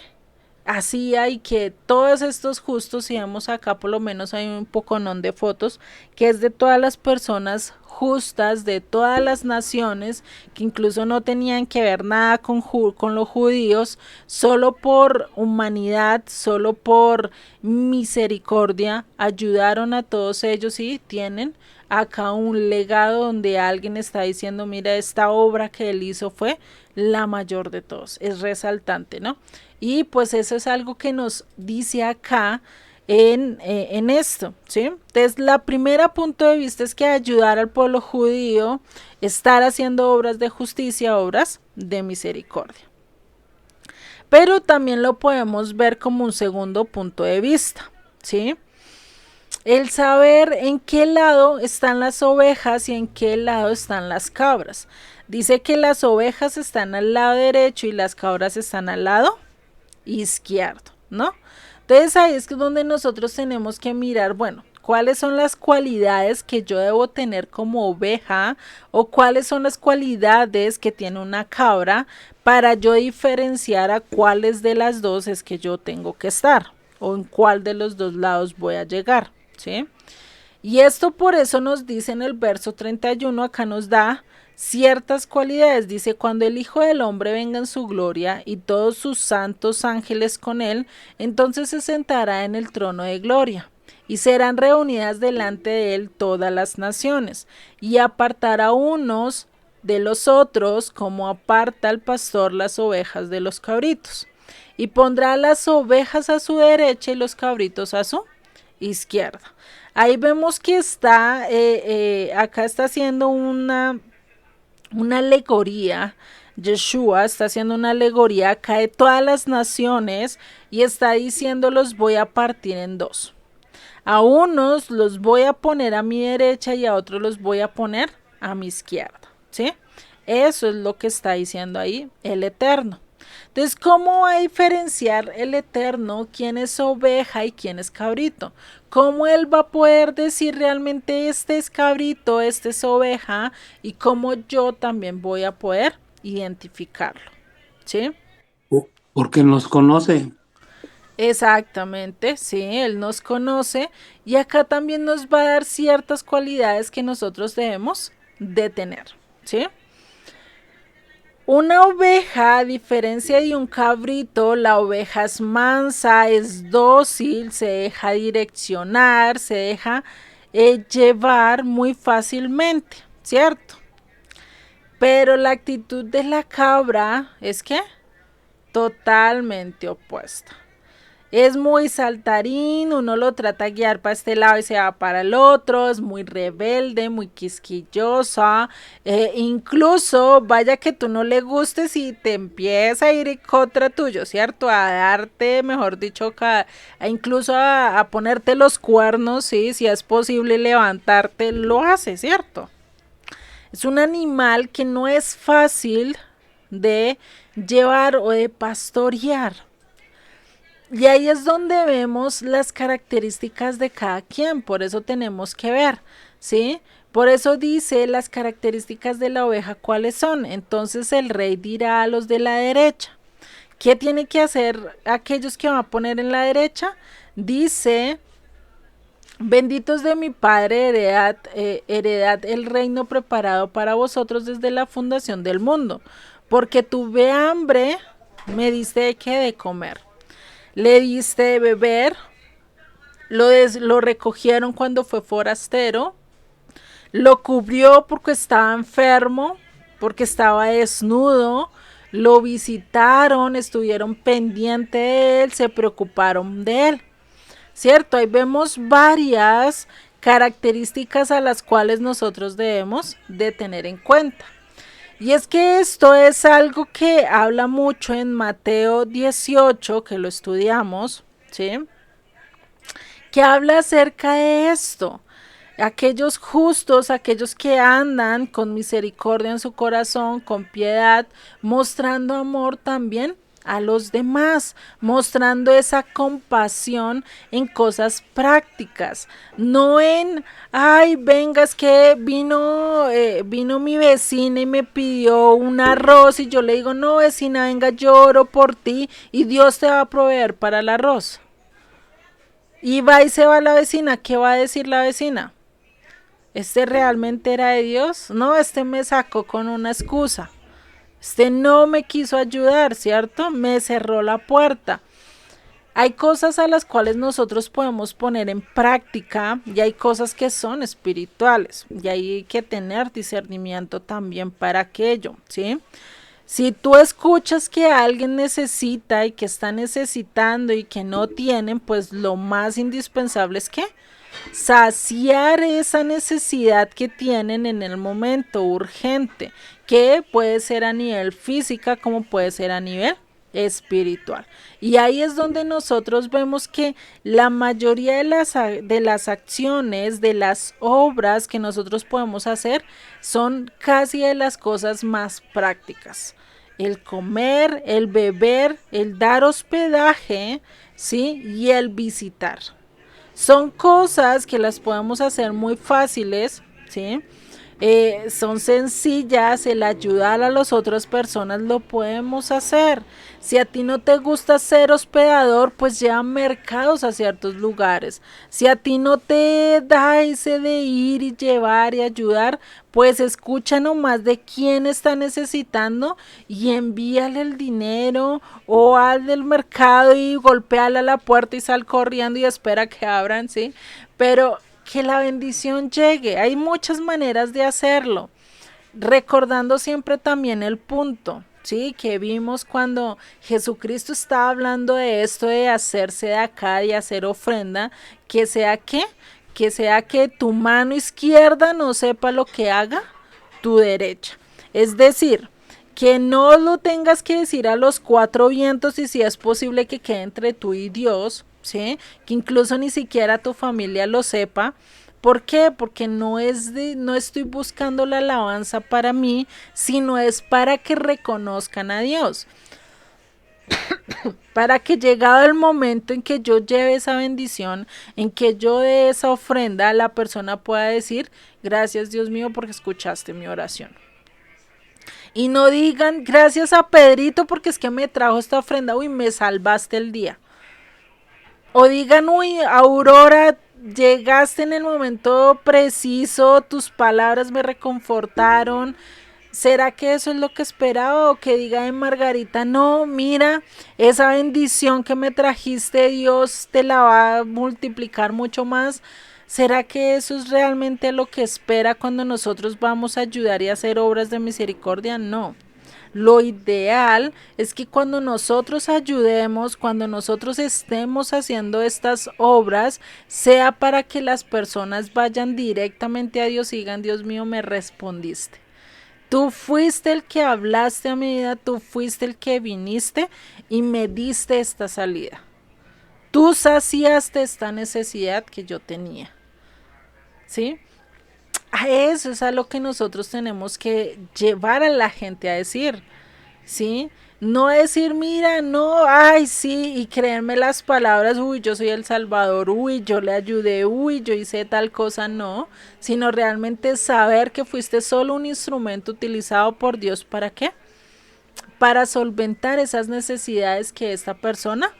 [SPEAKER 1] hacía y que todos estos justos, si vemos acá por lo menos hay un poconón de fotos, que es de todas las personas justas de todas las naciones, que incluso no tenían que ver nada con los judíos, solo por humanidad, solo por misericordia, ayudaron a todos ellos y tienen acá un legado donde alguien está diciendo, mira, esta obra que él hizo fue la mayor de todos, es resaltante, ¿no? Y pues eso es algo que nos dice acá en esto, ¿sí? Entonces, la primera punto de vista es que ayudar al pueblo judío, estar haciendo obras de justicia, obras de misericordia. Pero también lo podemos ver como un segundo punto de vista, ¿sí? El saber en qué lado están las ovejas y en qué lado están las cabras. Dice que las ovejas están al lado derecho y las cabras están al lado izquierdo, ¿no? Entonces ahí es donde nosotros tenemos que mirar, bueno, cuáles son las cualidades que yo debo tener como oveja o cuáles son las cualidades que tiene una cabra para yo diferenciar a cuáles de las dos es que yo tengo que estar o en cuál de los dos lados voy a llegar, ¿sí? Y esto por eso nos dice en el verso 31, acá nos da ciertas cualidades. Dice, cuando el Hijo del Hombre venga en su gloria y todos sus santos ángeles con él, entonces se sentará en el trono de gloria y serán reunidas delante de él todas las naciones y apartará unos de los otros como aparta el pastor las ovejas de los cabritos y pondrá las ovejas a su derecha y los cabritos a su izquierda. Ahí vemos que está, acá está haciendo una alegoría. Yeshua está haciendo una alegoría acá de todas las naciones y está diciendo los voy a partir en dos. A unos los voy a poner a mi derecha y a otros los voy a poner a mi izquierda, ¿sí? Eso es lo que está diciendo ahí el Eterno. Entonces, ¿cómo va a diferenciar el Eterno quién es oveja y quién es cabrito? ¿Cómo él va a poder decir realmente este es cabrito, este es oveja y cómo yo también voy a poder identificarlo? ¿Sí?
[SPEAKER 4] Porque nos conoce.
[SPEAKER 1] Exactamente, sí, él nos conoce y acá también nos va a dar ciertas cualidades que nosotros debemos de tener, ¿sí? Una oveja, a diferencia de un cabrito, la oveja es mansa, es dócil, se deja direccionar, se deja llevar muy fácilmente, ¿cierto? Pero la actitud de la cabra es que totalmente opuesta. Es muy saltarín, uno lo trata de guiar para este lado y se va para el otro, es muy rebelde, muy quisquillosa, incluso vaya que tú no le gustes y te empieza a ir contra tuyo, ¿cierto? A darte, mejor dicho, incluso a ponerte los cuernos, ¿sí? Si es posible levantarte, lo hace, ¿cierto? Es un animal que no es fácil de llevar o de pastorear. Y ahí es donde vemos las características de cada quien, por eso tenemos que ver, ¿sí? Por eso dice las características de la oveja cuáles son. Entonces el rey dirá a los de la derecha. ¿Qué tiene que hacer aquellos que va a poner en la derecha? Dice, benditos de mi Padre, heredad el reino preparado para vosotros desde la fundación del mundo, porque tuve hambre, me diste de qué de comer. Le diste de beber, lo recogieron cuando fue forastero, lo cubrió porque estaba enfermo, porque estaba desnudo, lo visitaron, estuvieron pendientes de él, se preocuparon de él, ¿cierto? Ahí vemos varias características a las cuales nosotros debemos de tener en cuenta. Y es que esto es algo que habla mucho en Mateo 18, que lo estudiamos, ¿sí? Que habla acerca de esto. Aquellos justos, aquellos que andan con misericordia en su corazón, con piedad, mostrando amor también a los demás, mostrando esa compasión en cosas prácticas, no en, ay, venga, es que vino mi vecina y me pidió un arroz y yo le digo, no, vecina, venga, yo oro por ti y Dios te va a proveer para el arroz. Y va y se va la vecina, ¿qué va a decir la vecina? ¿Este realmente era de Dios? No, este me sacó con una excusa. Este no me quiso ayudar, ¿cierto? Me cerró la puerta. Hay cosas a las cuales nosotros podemos poner en práctica y hay cosas que son espirituales y hay que tener discernimiento también para aquello, ¿sí? Si tú escuchas que alguien necesita y que está necesitando y que no tienen, pues lo más indispensable es que saciar esa necesidad que tienen en el momento urgente, que puede ser a nivel física como puede ser a nivel espiritual. Y ahí es donde nosotros vemos que la mayoría de las acciones, de las obras que nosotros podemos hacer, son casi de las cosas más prácticas. El comer, el beber, el dar hospedaje, ¿sí? Y el visitar. Son cosas que las podemos hacer muy fáciles, ¿sí? Son sencillas, el ayudar a las otras personas lo podemos hacer. Si a ti no te gusta ser hospedador, pues lleva mercados a ciertos lugares. Si a ti no te da ese de ir y llevar y ayudar, pues escucha nomás de quién está necesitando y envíale el dinero o al del mercado y golpéale a la puerta y sal corriendo y espera que abran, ¿sí? Pero que la bendición llegue. Hay muchas maneras de hacerlo. Recordando siempre también el punto, ¿sí? Que vimos cuando Jesucristo estaba hablando de esto de hacerse de acá y hacer ofrenda, que sea ¿qué? Que sea que tu mano izquierda no sepa lo que haga tu derecha. Es decir, que no lo tengas que decir a los cuatro vientos y si es posible que quede entre tú y Dios, ¿sí? Que incluso ni siquiera tu familia lo sepa. ¿Por qué? Porque no estoy buscando la alabanza para mí, sino es para que reconozcan a Dios. Para que llegado el momento en que yo lleve esa bendición, en que yo dé esa ofrenda, la persona pueda decir, gracias Dios mío porque escuchaste mi oración. Y no digan, gracias a Pedrito porque es que me trajo esta ofrenda, uy, me salvaste el día. O digan, uy, Aurora, llegaste en el momento preciso, tus palabras me reconfortaron. ¿Será que eso es lo que esperaba? O que diga de Margarita, no, mira, esa bendición que me trajiste, Dios te la va a multiplicar mucho más. ¿Será que eso es realmente lo que espera cuando nosotros vamos a ayudar y hacer obras de misericordia? No. Lo ideal es que cuando nosotros ayudemos, cuando nosotros estemos haciendo estas obras, sea para que las personas vayan directamente a Dios y digan, Dios mío, me respondiste. Tú fuiste el que hablaste a mi vida, tú fuiste el que viniste y me diste esta salida. Tú saciaste esta necesidad que yo tenía. ¿Sí? A eso es a lo que nosotros tenemos que llevar a la gente a decir, ¿sí? No decir, mira, no, ay, sí, y creerme las palabras, uy, yo soy el Salvador, uy, yo le ayudé, uy, yo hice tal cosa, no, sino realmente saber que fuiste solo un instrumento utilizado por Dios, ¿para qué? Para solventar esas necesidades que esta persona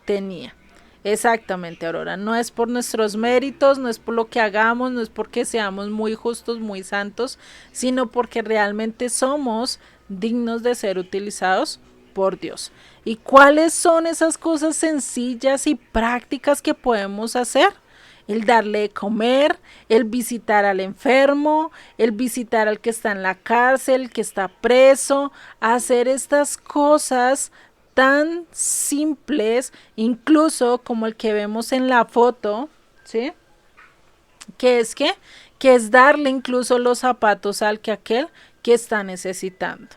[SPEAKER 1] tenía. Exactamente, Aurora, no es por nuestros méritos, no es por lo que hagamos, no es porque seamos muy justos, muy santos, sino porque realmente somos dignos de ser utilizados por Dios. ¿Y cuáles son esas cosas sencillas y prácticas que podemos hacer? El darle de comer, el visitar al enfermo, el visitar al que está en la cárcel, que está preso, hacer estas cosas tan simples, incluso como el que vemos en la foto, ¿sí? Que es darle incluso los zapatos al que aquel que está necesitando.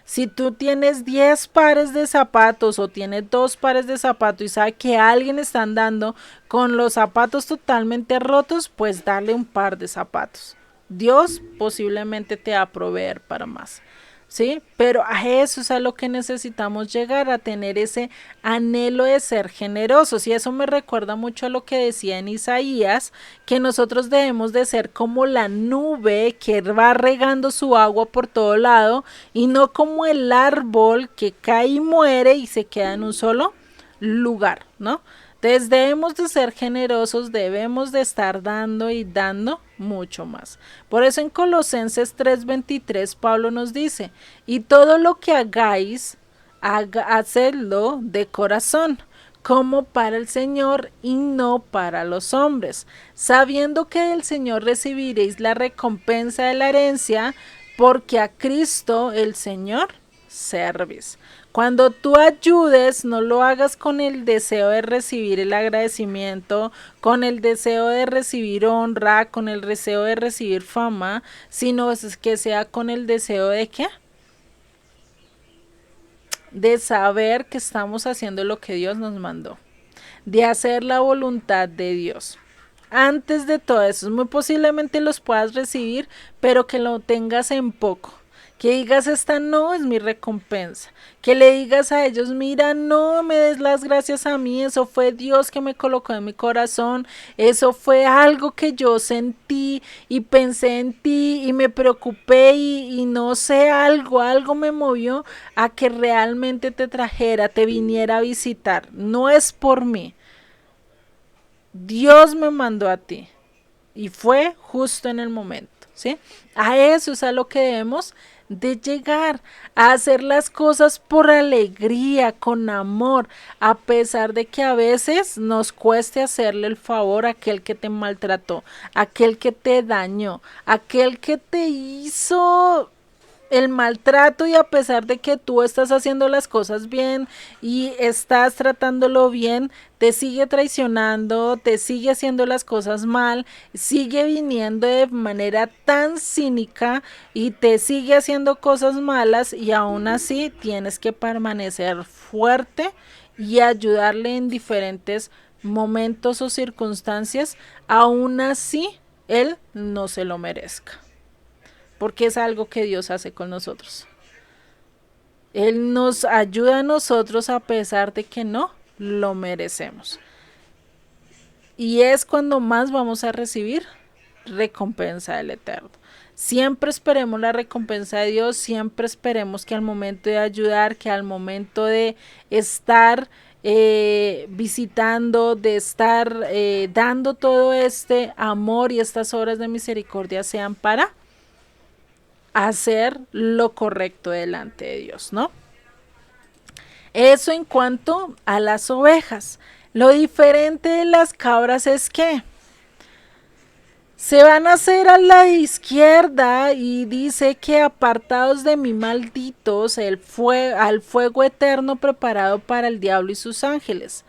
[SPEAKER 1] Si tú tienes 10 pares de zapatos o tienes 2 pares de zapatos y sabes que alguien está andando con los zapatos totalmente rotos, pues dale un par de zapatos. Dios posiblemente te va a proveer para más. ¿sí? Pero a eso es a lo que necesitamos llegar, a tener ese anhelo de ser generosos. Y eso me recuerda mucho a lo que decía en Isaías, que nosotros debemos de ser como la nube que va regando su agua por todo lado y no como el árbol que cae y muere y se queda en un solo lugar, ¿no? Entonces debemos de ser generosos, debemos de estar dando y dando mucho más. Por eso en Colosenses 3:23 Pablo nos dice, y todo lo que hagáis, hacedlo de corazón, como para el Señor y no para los hombres, sabiendo que del Señor recibiréis la recompensa de la herencia, porque a Cristo el Señor servis. Cuando tú ayudes, no lo hagas con el deseo de recibir el agradecimiento, con el deseo de recibir honra, con el deseo de recibir fama, sino que sea con el deseo de ¿qué? De saber que estamos haciendo lo que Dios nos mandó, de hacer la voluntad de Dios. Antes de todo eso, muy posiblemente los puedas recibir, pero que lo tengas en poco. Que digas, esta no es mi recompensa. Que le digas a ellos, mira, no me des las gracias a mí, eso fue Dios que me colocó en mi corazón, eso fue algo que yo sentí y pensé en ti y me preocupé y no sé, algo me movió a que realmente te trajera, te viniera a visitar. No es por mí. Dios me mandó a ti y fue justo en el momento, ¿sí? A eso es a lo que debemos de llegar, a hacer las cosas por alegría, con amor, a pesar de que a veces nos cueste hacerle el favor a aquel que te maltrató, a aquel que te dañó, a aquel que te hizo el maltrato, y a pesar de que tú estás haciendo las cosas bien y estás tratándolo bien, te sigue traicionando, te sigue haciendo las cosas mal, sigue viniendo de manera tan cínica y te sigue haciendo cosas malas, y aún así tienes que permanecer fuerte y ayudarle en diferentes momentos o circunstancias, aún así él no se lo merezca, porque es algo que Dios hace con nosotros. Él nos ayuda a nosotros a pesar de que no lo merecemos. Y es cuando más vamos a recibir recompensa del Eterno. Siempre esperemos la recompensa de Dios, siempre esperemos que al momento de ayudar, que al momento de estar visitando, de estar dando todo este amor y estas obras de misericordia sean para hacer lo correcto delante de Dios, ¿no? Eso en cuanto a las ovejas. Lo diferente de las cabras es que se van a hacer a la izquierda y dice que apartados de mí, malditos, al fuego eterno preparado para el diablo y sus ángeles.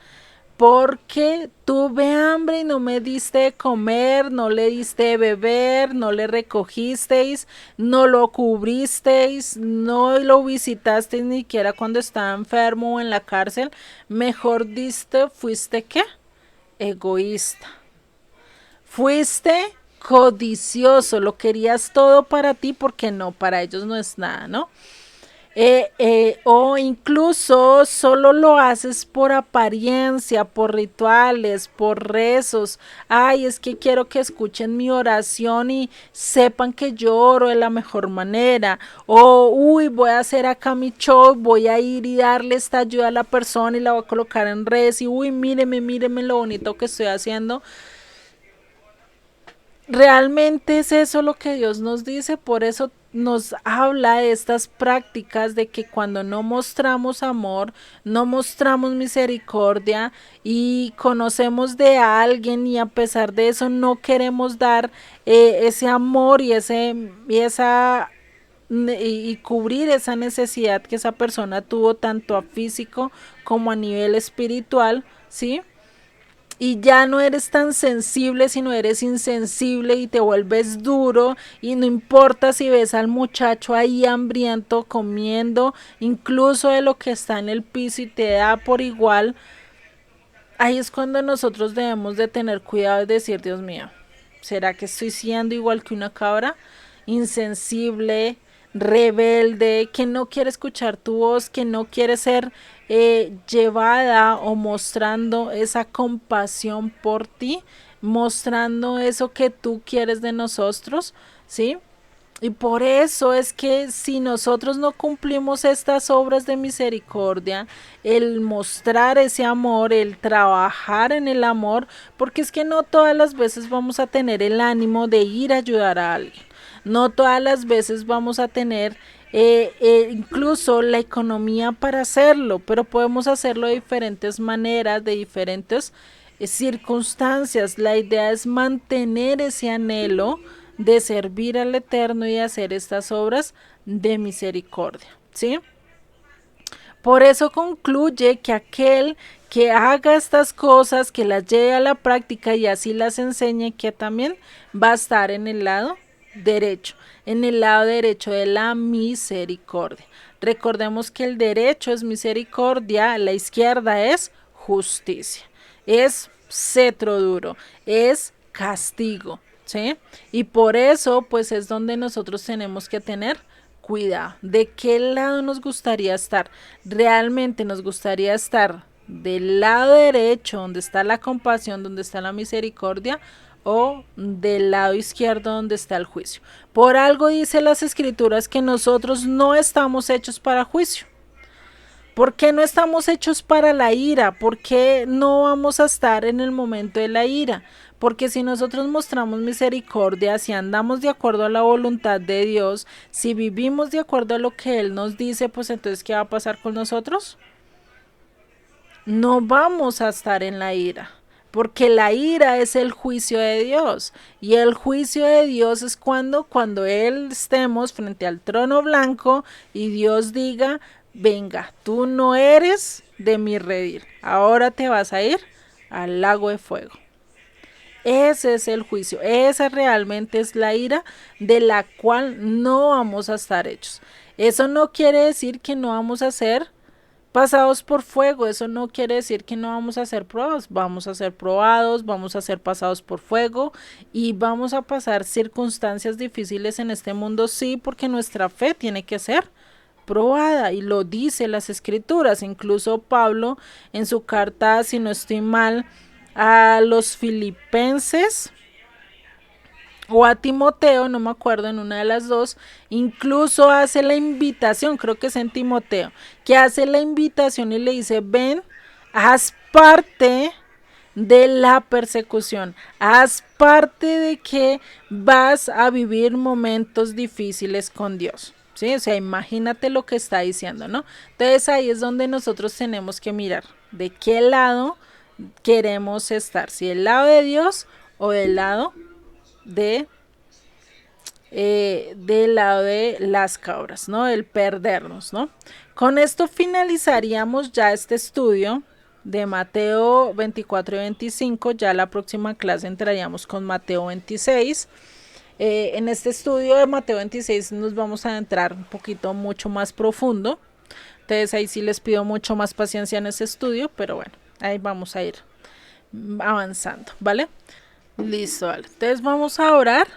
[SPEAKER 1] Porque tuve hambre y no me diste de comer, no le diste de beber, no le recogisteis, no lo cubristeis, no lo visitasteis ni siquiera cuando estaba enfermo o en la cárcel. Mejor diste, fuiste ¿qué? Egoísta. Fuiste codicioso, lo querías todo para ti porque no, para ellos no es nada, ¿no? O incluso solo lo haces por apariencia, por rituales, por rezos. Ay, es que quiero que escuchen mi oración y sepan que yo oro de la mejor manera. O, uy, voy a hacer acá mi show, voy a ir y darle esta ayuda a la persona y la voy a colocar en redes y, uy, míreme lo bonito que estoy haciendo. Realmente es eso lo que Dios nos dice, por eso nos habla de estas prácticas de que cuando no mostramos amor, no mostramos misericordia y conocemos de alguien y a pesar de eso no queremos dar ese amor y cubrir esa necesidad que esa persona tuvo tanto a físico como a nivel espiritual, ¿sí? Y ya no eres tan sensible, sino eres insensible y te vuelves duro y no importa si ves al muchacho ahí hambriento comiendo incluso de lo que está en el piso y te da por igual. Ahí es cuando nosotros debemos de tener cuidado y decir, Dios mío, ¿será que estoy siendo igual que una cabra? Insensible, rebelde, que no quiere escuchar tu voz, que no quiere ser llevada o mostrando esa compasión por ti, mostrando eso que tú quieres de nosotros, ¿sí? Y por eso es que si nosotros no cumplimos estas obras de misericordia, el mostrar ese amor, el trabajar en el amor, porque es que no todas las veces vamos a tener el ánimo de ir a ayudar a alguien, no todas las veces vamos a tener incluso la economía para hacerlo, pero podemos hacerlo de diferentes maneras, de diferentes circunstancias. La idea es mantener ese anhelo de servir al Eterno y hacer estas obras de misericordia, ¿sí? Por eso concluye que aquel que haga estas cosas, que las lleve a la práctica y así las enseñe, que también va a estar en el lado derecho, en el lado derecho de la misericordia. Recordemos que el derecho es misericordia, la izquierda es justicia, es cetro duro, es castigo, ¿sí? Y por eso, pues es donde nosotros tenemos que tener cuidado. ¿De qué lado nos gustaría estar? ¿Realmente nos gustaría estar del lado derecho, donde está la compasión, donde está la misericordia, o del lado izquierdo, donde está el juicio? Por algo dice las escrituras que nosotros no estamos hechos para juicio. ¿Por qué no estamos hechos para la ira? ¿Por qué no vamos a estar en el momento de la ira? Porque si nosotros mostramos misericordia, si andamos de acuerdo a la voluntad de Dios, si vivimos de acuerdo a lo que Él nos dice, pues entonces, ¿qué va a pasar con nosotros? No vamos a estar en la ira, porque la ira es el juicio de Dios, y el juicio de Dios es cuando Él estemos frente al trono blanco y Dios diga: venga, tú no eres de mi redil, ahora te vas a ir al lago de fuego. Ese es el juicio, esa realmente es la ira de la cual no vamos a estar hechos. Eso no quiere decir que no vamos a ser pasados por fuego, eso no quiere decir que no vamos a hacer pruebas, vamos a ser probados, vamos a ser pasados por fuego y vamos a pasar circunstancias difíciles en este mundo, sí, porque nuestra fe tiene que ser probada, y lo dice las escrituras. Incluso Pablo en su carta, si no estoy mal, a los filipenses o a Timoteo, no me acuerdo, en una de las dos, incluso hace la invitación, creo que es en Timoteo, que hace la invitación y le dice: ven, haz parte de la persecución, haz parte de que vas a vivir momentos difíciles con Dios. ¿Sí? O sea, imagínate lo que está diciendo, ¿no? Entonces ahí es donde nosotros tenemos que mirar de qué lado queremos estar, si del lado de Dios o del lado del lado de las cabras, ¿no? El perdernos, ¿no? Con esto finalizaríamos ya este estudio de Mateo 24 y 25. Ya la próxima clase entraríamos con Mateo 26. En este estudio de Mateo 26 nos vamos a adentrar un poquito mucho más profundo. Entonces ahí sí les pido mucho más paciencia en ese estudio, pero bueno, ahí vamos a ir avanzando, ¿vale? Listo, vale. Entonces vamos a orar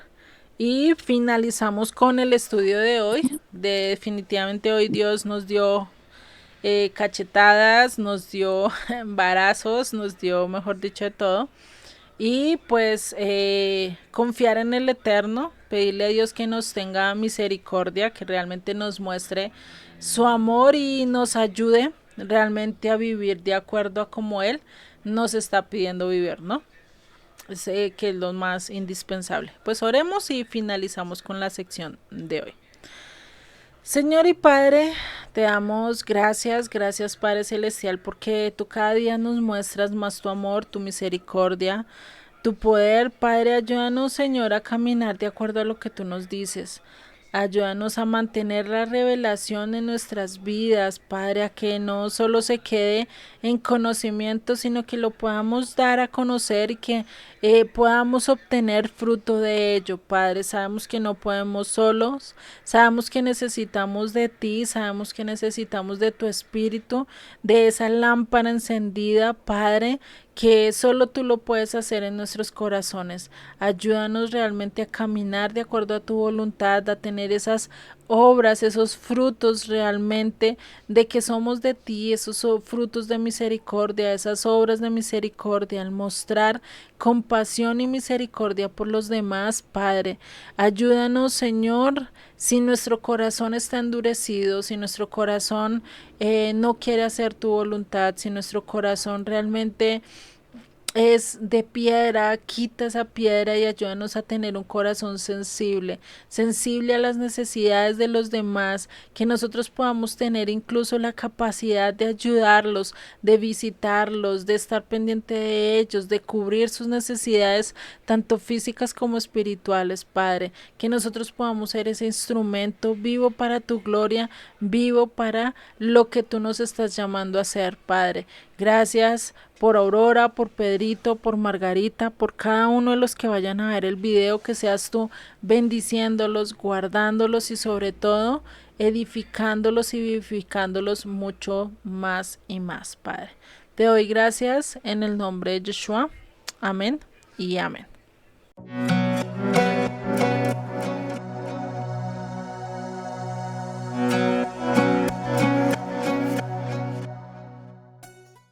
[SPEAKER 1] y finalizamos con el estudio de hoy. Definitivamente hoy Dios nos dio cachetadas, nos dio embarazos, nos dio, mejor dicho, de todo. Y pues confiar en el Eterno, pedirle a Dios que nos tenga misericordia, que realmente nos muestre su amor y nos ayude realmente a vivir de acuerdo a como Él nos está pidiendo vivir, ¿no? Sé que es lo más indispensable. Pues oremos y finalizamos con la sección de hoy. Señor y Padre, te damos gracias, gracias Padre Celestial, porque tú cada día nos muestras más tu amor, tu misericordia, tu poder. Padre, ayúdanos, Señor, a caminar de acuerdo a lo que tú nos dices. Ayúdanos a mantener la revelación en nuestras vidas, Padre, a que no solo se quede en conocimiento, sino que lo podamos dar a conocer y que podamos obtener fruto de ello, Padre. Sabemos que no podemos solos, sabemos que necesitamos de ti, sabemos que necesitamos de tu Espíritu, de esa lámpara encendida, Padre, que solo tú lo puedes hacer en nuestros corazones. Ayúdanos realmente a caminar de acuerdo a tu voluntad, a tener esas obras, esos frutos realmente de que somos de ti, esos frutos de misericordia, esas obras de misericordia, al mostrar compasión y misericordia por los demás, Padre. Ayúdanos, Señor, si nuestro corazón está endurecido, si nuestro corazón no quiere hacer tu voluntad, si nuestro corazón realmente es de piedra, quita esa piedra y ayúdanos a tener un corazón sensible, sensible a las necesidades de los demás, que nosotros podamos tener incluso la capacidad de ayudarlos, de visitarlos, de estar pendiente de ellos, de cubrir sus necesidades, tanto físicas como espirituales, Padre, que nosotros podamos ser ese instrumento vivo para tu gloria, vivo para lo que tú nos estás llamando a hacer, Padre. Gracias por Aurora, por Pedrito, por Margarita, por cada uno de los que vayan a ver el video, que seas tú bendiciéndolos, guardándolos y sobre todo edificándolos y vivificándolos mucho más y más, Padre. Te doy gracias en el nombre de Yeshua. Amén y amén.